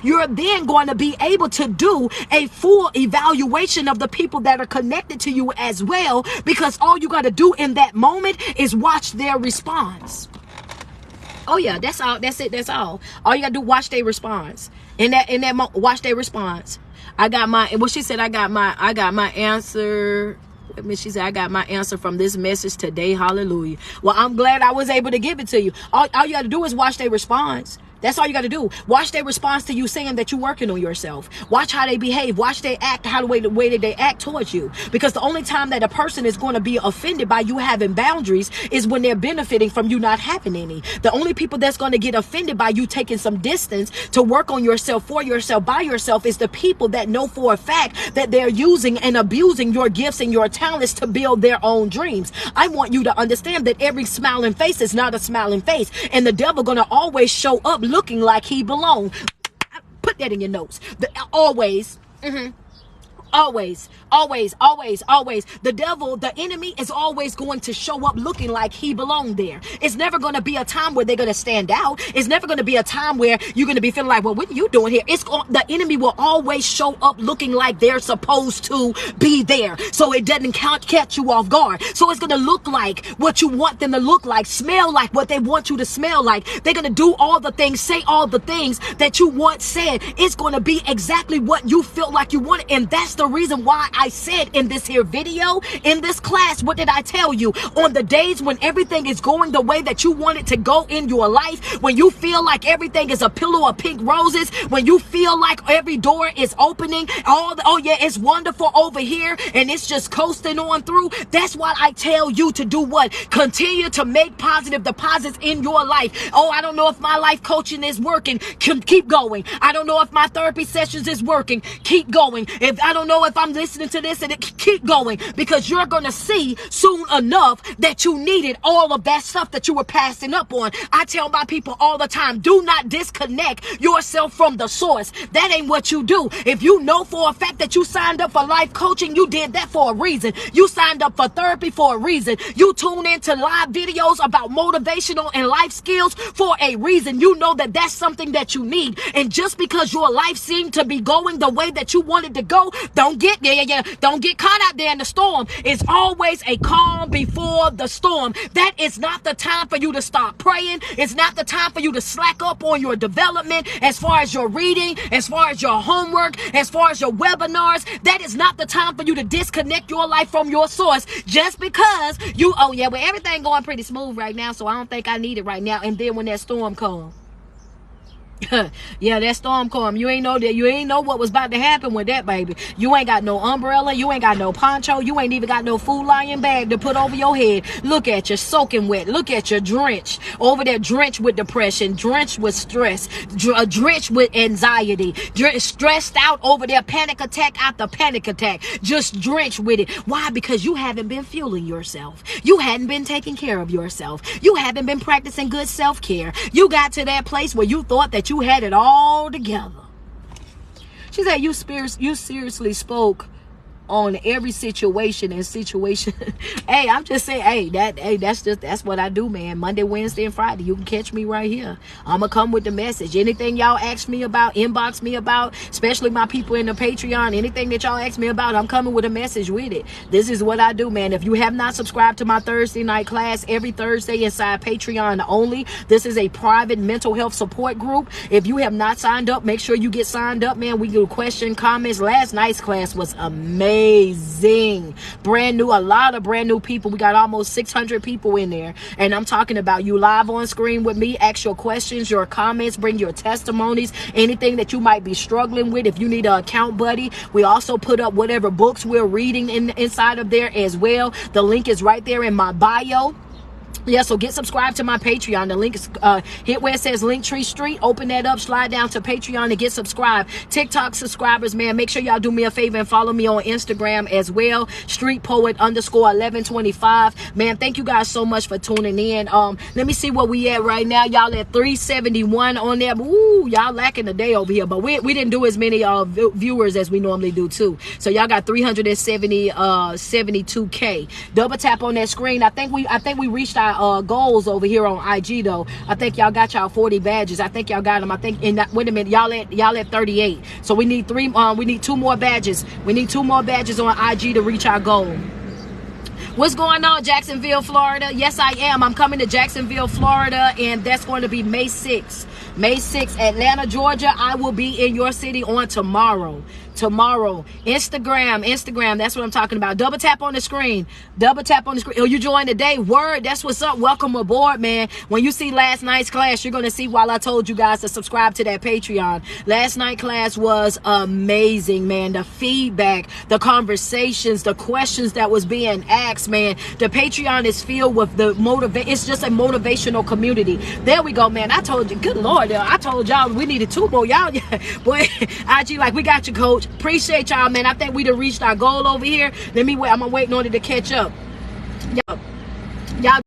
you're then going to be able to do a full evaluation of the people that are connected to you as well, because all you got to do in that moment is watch their response. Oh yeah, that's all. That's it. That's all. All you got to do, watch their response. Watch their response. I got my answer. She said, I got my answer from this message today. Hallelujah. Well, I'm glad I was able to give it to you. All you got to do is watch their response. That's all you got to do. Watch their response to you saying that you're working on yourself. Watch how they behave. Watch they act, the way that they act towards you. Because the only time that a person is going to be offended by you having boundaries is when they're benefiting from you not having any. The only people that's going to get offended by you taking some distance to work on yourself, for yourself, by yourself, is the people that know for a fact that they're using and abusing your gifts and your talents to build their own dreams. I want you to understand that every smiling face is not a smiling face. And the devil going to always show up looking like he belongs. Put that in your notes. Always. Always. The devil, the enemy, is always going to show up looking like he belonged there. It's never going to be a time where they're going to stand out. It's never going to be a time where you're going to be feeling like, well, what are you doing here? The enemy will always show up looking like they're supposed to be there, so it doesn't catch you off guard. So it's going to look like what you want them to look like, smell like what they want you to smell like. They're going to do all the things, say all the things that you once said. It's going to be exactly what you felt like you wanted, and that's the reason why I said in this here video, in this class, what did I tell you? On the days when everything is going the way that you want it to go in your life, when you feel like everything is a pillow of pink roses, when you feel like every door is opening, oh yeah, it's wonderful over here, and it's just coasting on through, that's why I tell you to do what? Continue to make positive deposits in your life. Oh, I don't know if my life coaching is working. Keep going. I don't know if my therapy sessions is working. Keep going. If I don't know if I'm listening to this, and keep going, because you're going to see soon enough that you needed all of that stuff that you were passing up on. I tell my people all the time, do not disconnect yourself from the source. That ain't what you do. If you know for a fact that you signed up for life coaching, you did that for a reason. You signed up for therapy for a reason. You tune into live videos about motivational and life skills for a reason. You know that that's something that you need. And just because your life seemed to be going the way that you wanted to go, don't get caught out there in the storm. It's always a calm before the storm. That is not the time for you to stop praying. It's not the time for you to slack up on your development as far as your reading, as far as your homework, as far as your webinars. That is not the time for you to disconnect your life from your source just because everything going pretty smooth right now, so I don't think I need it right now. And then when that storm comes, Yeah, that storm come. You ain't know that. You ain't know what was about to happen with that, baby. You ain't got no umbrella. You ain't got no poncho. You ain't even got no Food Lion bag to put over your head. Look at you, soaking wet. Look at you, drenched. Over there, drenched with depression, drenched with stress, drenched with anxiety, stressed out over there, panic attack after panic attack. Just drenched with it. Why? Because you haven't been fueling yourself. You hadn't been taking care of yourself. You haven't been practicing good self-care. You got to that place where you thought that you had it all together. She said, you seriously spoke on every situation and situation. Hey, I'm just saying, that's what I do, man. Monday, Wednesday, and Friday. You can catch me right here. I'ma come with the message. Anything y'all ask me about, inbox me about, especially my people in the Patreon, anything that y'all ask me about, I'm coming with a message with it. This is what I do, man. If you have not subscribed to my Thursday night class every Thursday inside Patreon only, this is a private mental health support group. If you have not signed up, make sure you get signed up, man. We do question, comments. Last night's class was amazing. Brand new, a lot of brand new people. We got almost 600 people in there, and I'm talking about you live on screen with me. Ask your questions, your comments, bring your testimonies, anything that you might be struggling with. If you need an account buddy, we also put up whatever books we're reading inside of there as well. The link is right there in my bio. Yeah, so get subscribed to my Patreon. The link is hit where it says Linktree Street. Open that up, slide down to Patreon and get subscribed. TikTok subscribers, man, make sure y'all do me a favor and follow me on Instagram as well. StreetPoet_1125. Man, thank you guys so much for tuning in. Let me see where we at right now. Y'all at 371 on there. Ooh, y'all lacking a day over here, but we didn't do as many viewers as we normally do too. So y'all got 372K. Double tap on that screen. I think we reached our goals over here on IG though. I think y'all got y'all 40 badges. I think y'all got them. I think in that, wait a minute, y'all at 38. So we need we need 2 more badges. We need 2 more badges on IG to reach our goal. What's going on, Jacksonville, Florida? Yes, I am. I'm coming to Jacksonville, Florida, and that's going to be May 6th. May 6th, Atlanta, Georgia. I will be in your city on tomorrow. Instagram, that's what I'm talking about. Double tap on the screen. Oh, you joined today? Word, that's what's up. Welcome aboard, man. When you see last night's class, you're going to see why I told you guys to subscribe to that Patreon. Last night class was amazing, man. The feedback, the conversations, the questions that was being asked, man. The Patreon is filled with it's just a motivational community. There we go, man. I told you, good Lord, I told y'all we needed 2 more. Y'all, boy, IG like, we got you, coach. Appreciate y'all, man. I think we done reached our goal over here. I'm waiting on it to catch up. Y'all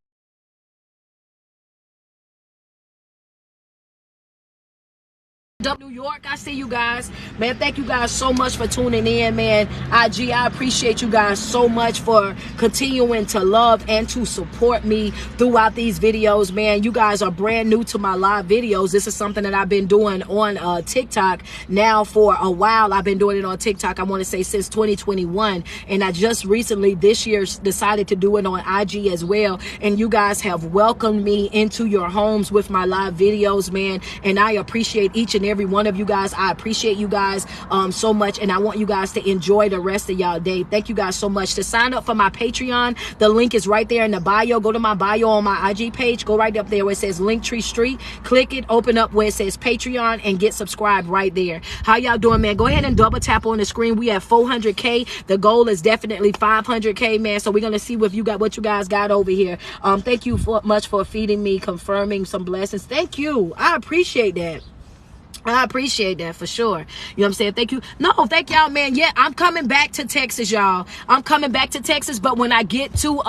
New York, I see you guys, man. Thank you guys so much for tuning in, man. IG, I appreciate you guys so much for continuing to love and to support me throughout these videos, man. You guys are brand new to my live videos. This is something that I've been doing on TikTok now for a while. I've been doing it on TikTok, I want to say since 2021, and I just recently this year decided to do it on IG as well. And you guys have welcomed me into your homes with my live videos, man, and I appreciate each and every one of you guys. I appreciate you guys so much, and I want you guys to enjoy the rest of y'all day. Thank you guys so much. To sign up for my Patreon, the link is right there in the bio. Go to my bio on my IG page, go right up there where it says Linktree Street, click it, open up where it says Patreon, and get subscribed right there. How y'all doing, man? Go ahead and double tap on the screen. We have 400K. The goal is definitely 500K, man, so we're gonna see what you guys got over here. Thank you much for feeding me, confirming some blessings. Thank you. I appreciate that. I appreciate that for sure. You know what I'm saying? Thank you. No, thank y'all, man. Yeah, I'm coming back to Texas, y'all. I'm coming back to Texas, but when I get to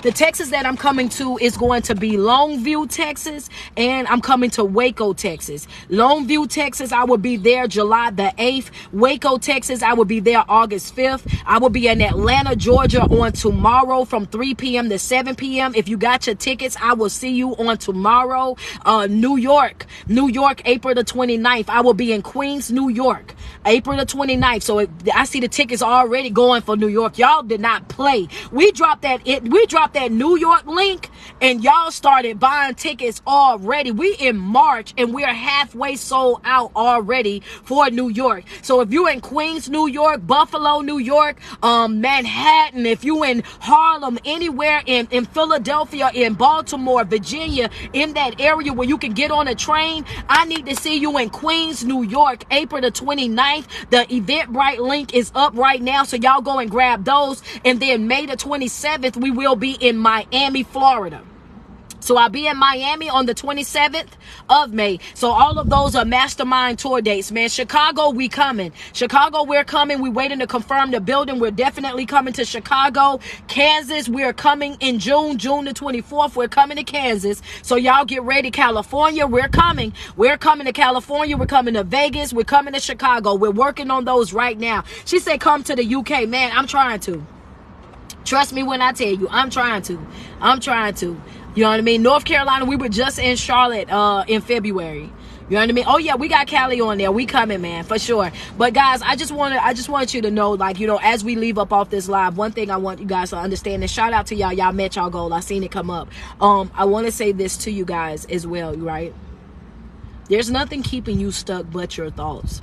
the Texas that I'm coming to is going to be Longview, Texas, and I'm coming to Waco, Texas. Longview, Texas, I will be there July the 8th. Waco, Texas, I will be there August 5th. I will be in Atlanta, Georgia on tomorrow from 3 p.m. to 7 p.m. If you got your tickets, I will see you on tomorrow. New York, April the 29th. 29th, I will be in Queens, New York. April the 29th. So I see the tickets already going for New York. Y'all did not play. We dropped that New York link and y'all started buying tickets already. We in March and we're halfway sold out already for New York. So if you're in Queens, New York, Buffalo, New York, Manhattan, if you in Harlem, anywhere in Philadelphia, in Baltimore, Virginia, in that area where you can get on a train, I need to see you in Queens, New York, April the 29th. The Eventbrite link is up right now, so y'all go and grab those. And then May the 27th, we will be in Miami, Florida. So I'll be in Miami on the 27th of May. So all of those are mastermind tour dates, man. Chicago, we coming. Chicago, we're coming. We're waiting to confirm the building. We're definitely coming to Chicago. Kansas, we're coming in June the 24th. We're coming to Kansas. So y'all get ready. California, we're coming. We're coming to California. We're coming to Vegas. We're coming to Chicago. We're working on those right now. She said come to the UK. Man, I'm trying to. Trust me when I tell you, I'm trying to. You know what I mean? North Carolina, we were just in Charlotte in February. You know what I mean? Oh yeah, we got Cali on there. We coming, man, for sure. But guys, I just want you to know, like, you know, as we leave up off this live, one thing I want you guys to understand, and shout out to y'all. Y'all met y'all goal. I seen it come up. I want to say this to you guys as well, right? There's nothing keeping you stuck but your thoughts.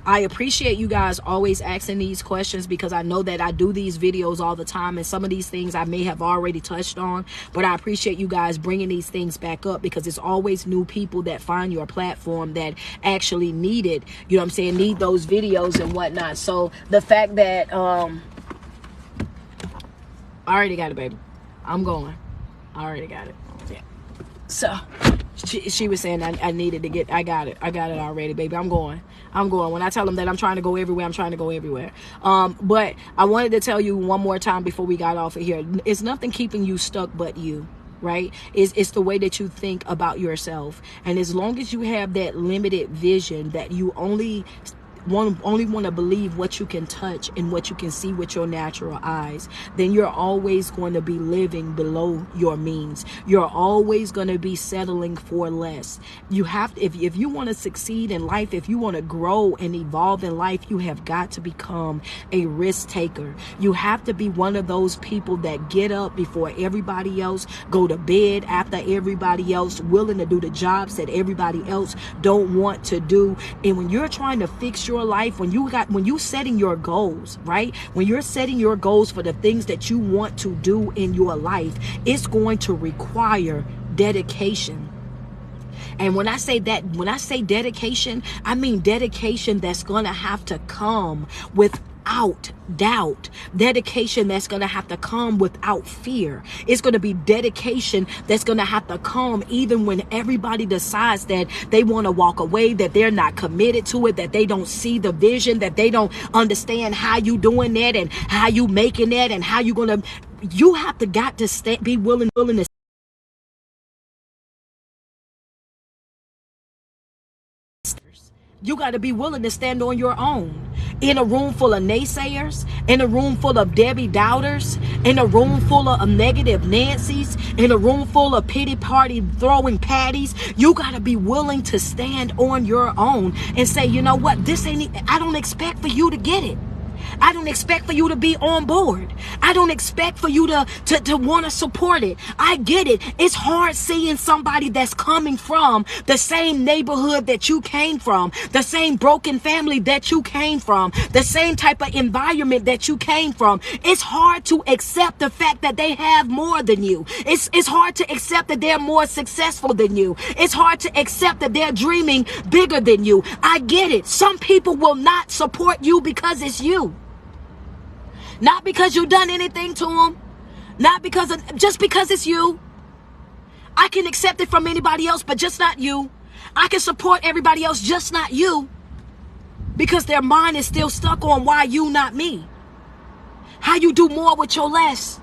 I appreciate you guys always asking these questions because I know that I do these videos all the time and some of these things I may have already touched on, but I appreciate you guys bringing these things back up because it's always new people that find your platform that actually need it, you know what I'm saying, need those videos and whatnot. So the fact that I already got it, baby. I'm going. I already got it. Yeah. So she was saying I needed to get, I got it already, baby. I'm going. When I tell them that I'm trying to go everywhere, I'm trying to go everywhere. But I wanted to tell you one more time before we got off of here. It's nothing keeping you stuck but you, right? It's the way that you think about yourself. And as long as you have that limited vision that you only want to believe what you can touch and what you can see with your natural eyes, then you're always going to be living below your means. You're always going to be settling for less. You have, if you want to succeed in life, if you want to grow and evolve in life, you have got to become a risk taker. You have to be one of those people that get up before everybody else, go to bed after everybody else, willing to do the jobs that everybody else don't want to do. And when you're trying to fix your life, when you setting your goals, right? When you're setting your goals for the things that you want to do in your life, it's going to require dedication. And when I say dedication, I mean dedication that's going to have to come without doubt, dedication that's going to have to come without fear. It's going to be dedication that's going to have to come even when everybody decides that they want to walk away, that they're not committed to it, that they don't see the vision, that they don't understand how you doing that and how you making that and how you going to, you have to be willing to. You got to be willing to stand on your own. In a room full of naysayers, in a room full of Debbie Doubters, in a room full of negative Nancy's, in a room full of pity party throwing patties, you got to be willing to stand on your own and say, you know what, I don't expect for you to get it. I don't expect for you to be on board. I don't expect for you to want to support it. I get it. It's hard seeing somebody that's coming from the same neighborhood that you came from, the same broken family that you came from, the same type of environment that you came from. It's hard to accept the fact that they have more than you. It's hard to accept that they're more successful than you. It's hard to accept that they're dreaming bigger than you. I get it. Some people will not support you because it's you. Not because you've done anything to them. Just because it's you. I can accept it from anybody else, but just not you. I can support everybody else, just not you. Because their mind is still stuck on why you, not me. How you do more with your less.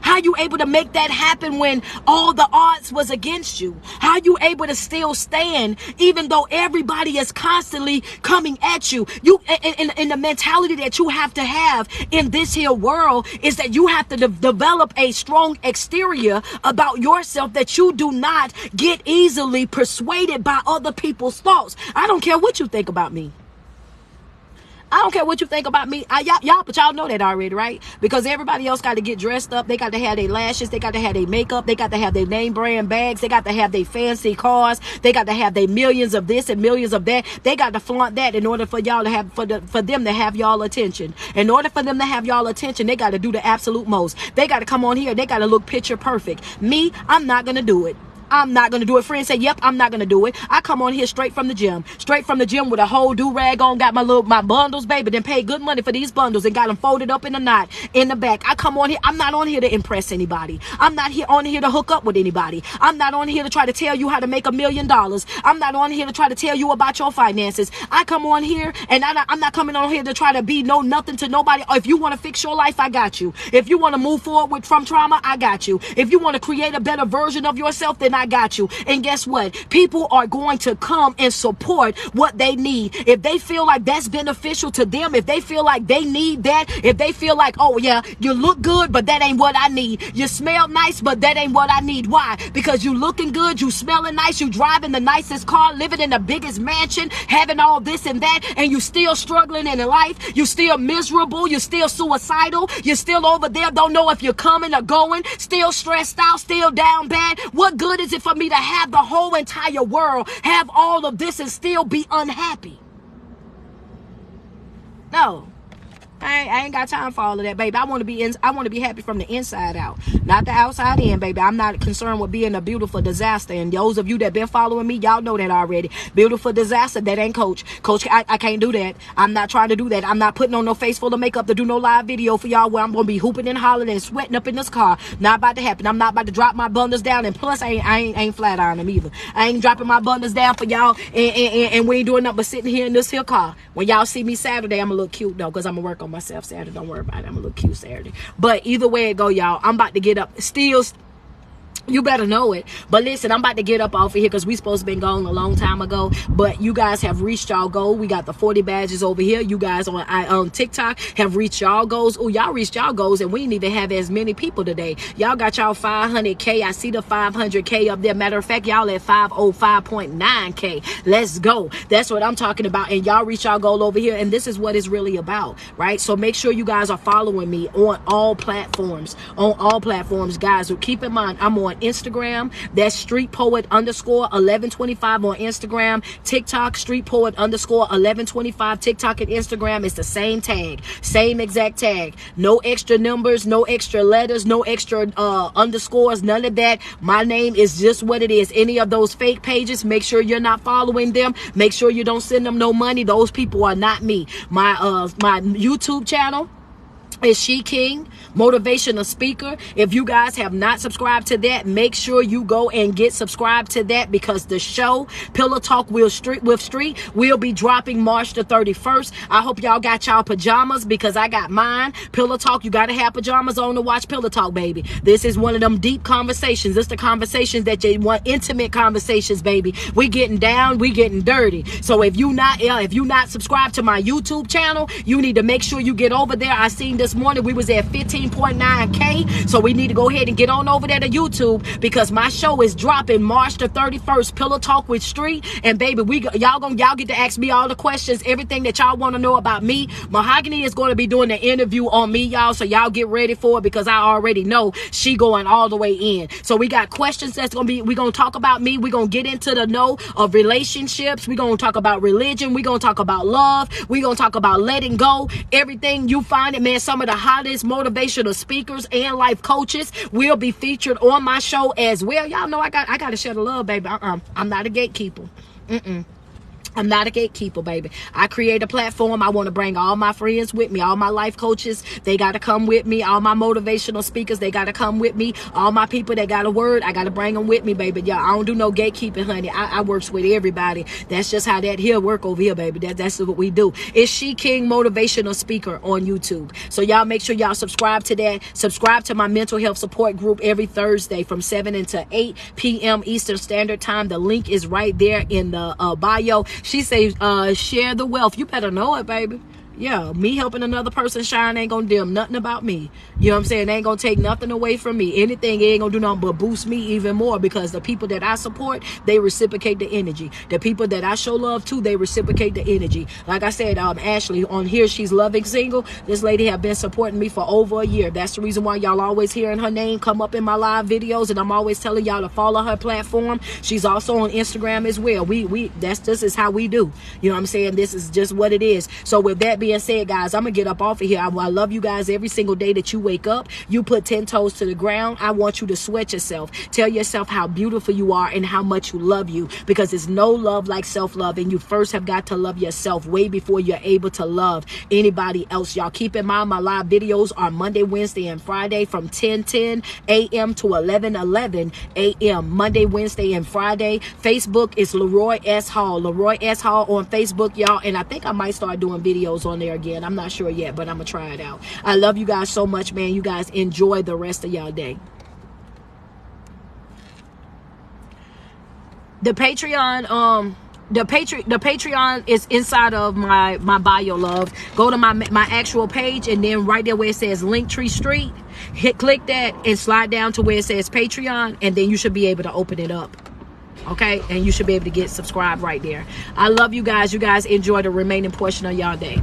How you able to make that happen when all the odds was against you? How you able to still stand even though everybody is constantly coming at you? You in the mentality that you have to have in this here world is that you have to develop a strong exterior about yourself, that you do not get easily persuaded by other people's thoughts. I don't care what you think about me. I don't care what you think about me. But y'all know that already, right? Because everybody else got to get dressed up. They got to have their lashes. They got to have their makeup. They got to have their name brand bags. They got to have their fancy cars. They got to have their millions of this and millions of that. They got to flaunt that in order for y'all to have, for them to have y'all attention. In order for them to have y'all attention, they got to do the absolute most. They got to come on here. They got to look picture perfect. Me, I'm not going to do it. I'm not going to do it. Friends say, yep, I'm not going to do it. I come on here straight from the gym with a whole do-rag on, got my bundles, baby, then paid good money for these bundles and got them folded up in a knot in the back. I come on here. I'm not on here to impress anybody. I'm not on here to hook up with anybody. I'm not on here to try to tell you how to make $1 million. I'm not on here to try to tell you about your finances. I come on here and I'm not coming on here to try to be nothing to nobody. If you want to fix your life, I got you. If you want to move forward from trauma, I got you. If you want to create a better version of yourself, then I got you. And guess what? People are going to come and support what they need. If they feel like that's beneficial to them, if they feel like they need that, if they feel like, oh yeah, you look good, but that ain't what I need. You smell nice, but that ain't what I need. Why? Because you looking good, you smelling nice, you driving the nicest car, living in the biggest mansion, having all this and that, and you still struggling in life. You still miserable. You still suicidal. You're still over there, don't know if you're coming or going, still stressed out, still down bad. What good is it for me to have the whole entire world, have all of this and still be unhappy? No. I ain't got time for all of that, baby. I want to be happy from the inside out, not the outside in, baby. I'm not concerned with being a beautiful disaster. And those of you that been following me, y'all know that already. Beautiful disaster, that ain't Coach. Coach, I can't do that. I'm not trying to do that. I'm not putting on no face full of makeup to do no live video for y'all where I'm gonna be hooping and hollering and sweating up in this car. Not about to happen. I'm not about to drop my bundles down. And plus, I ain't flat iron them either. I ain't dropping my bundles down for y'all. And we ain't doing nothing but sitting here in this here car. When y'all see me Saturday, I'm gonna look cute though, because I'm gonna work on myself Saturday. Don't worry about it. I'm gonna look cute Saturday. But either way it go, y'all, I'm about to get up. Still, you better know it. But listen, I'm about to get up off of here because we supposed to been gone a long time ago. But you guys have reached y'all goal. We got the 40 badges over here. You guys on TikTok have reached y'all goals. Oh, y'all reached y'all goals, and we didn't even have as many people today. Y'all got y'all 500K. I see the 500K up there. Matter of fact, y'all at 505.9K. Let's go. That's what I'm talking about. And y'all reach y'all goal over here. And this is what it's really about, right? So make sure you guys are following me on all platforms. On all platforms, guys. So keep in mind, I'm on Instagram. That's Street Poet _1125 on Instagram. TikTok, Street Poet _1125. TikTok and Instagram is the same tag, same exact tag. No extra numbers, no extra letters, no extra underscores, none of that. My name is just what it is. Any of those fake pages, make sure you're not following them. Make sure you don't send them no money. Those people are not me. My YouTube channel is She King, motivational speaker. If you guys have not subscribed to that, make sure you go and get subscribed to that, because the show Pillow Talk with Street will be dropping March the 31st. I hope y'all got y'all pajamas, because I got mine. Pillow Talk, you gotta have pajamas on to watch Pillow Talk, baby. This is one of them deep conversations. It's the conversations that you want, intimate conversations, baby. We getting down, we getting dirty. So if you not subscribed to my YouTube channel, you need to make sure you get over there. I seen this morning we was at 15.9K, so we need to go ahead and get on over there to YouTube, because my show is dropping March the 31st. Pillow Talk with Street. And baby, y'all get to ask me all the questions, everything that y'all want to know about me. Mahogany is going to be doing the interview on me, y'all, so y'all get ready for it, because I already know she going all the way in. So we got questions that's gonna be, we gonna talk about me. We gonna get into the know of relationships. We gonna talk about religion. We gonna talk about love. We gonna talk about letting go. Everything you find it, man. Some of the hottest motivational speakers and life coaches will be featured on my show as well. Y'all know I got to share the love, baby. I'm not a gatekeeper. I'm not a gatekeeper, baby. I create a platform. I want to bring all my friends with me. All my life coaches, they got to come with me. All my motivational speakers, they got to come with me. All my people that got a word, I got to bring them with me, baby. Yeah, I don't do no gatekeeping, honey. I works with everybody. That's just how that here work over here, baby. That's what we do. It's She King Motivational Speaker on YouTube. So y'all make sure y'all subscribe to that. Subscribe to my mental health support group every Thursday from 7 until 8 p.m. Eastern Standard Time. The link is right there in the bio. She says, share the wealth. You better know it, baby. Yeah, me helping another person shine ain't gonna dim nothing about me. You know what I'm saying? It ain't gonna take nothing away from me. Anything, it ain't gonna do nothing but boost me even more, because the people that I support, they reciprocate the energy. The people that I show love to, they reciprocate the energy. Like I said, Ashley on here, she's Loving Single. This lady have been supporting me for over a year. That's the reason why y'all always hearing her name come up in my live videos, and I'm always telling y'all to follow her platform. She's also on Instagram as well. This is how we do. You know what I'm saying? This is just what it is. So with that being said, guys, I'm gonna get up off of here. I love you guys. Every single day that you wake up, you put 10 toes to the ground. I want you to sweat yourself. Tell yourself how beautiful you are and how much you love you, because there's no love like self-love, and you first have got to love yourself way before you're able to love anybody else. Y'all keep in mind, my live videos are Monday, Wednesday, and Friday from 10:10 a.m. to 11:11 a.m. Monday, Wednesday, and Friday. Facebook is Leroy S. Hall. Leroy S. Hall on Facebook, y'all. And I think I might start doing videos on there again. I'm not sure yet, but I'm gonna try it out. I love you guys so much, man. You guys enjoy the rest of y'all day. The Patreon, the Patreon is inside of my bio, love. Go to my actual page, and then right there where it says Linktree Street, click that and slide down to where it says Patreon, and then you should be able to open it up. Okay, and you should be able to get subscribed right there. I love you guys. You guys enjoy the remaining portion of y'all day.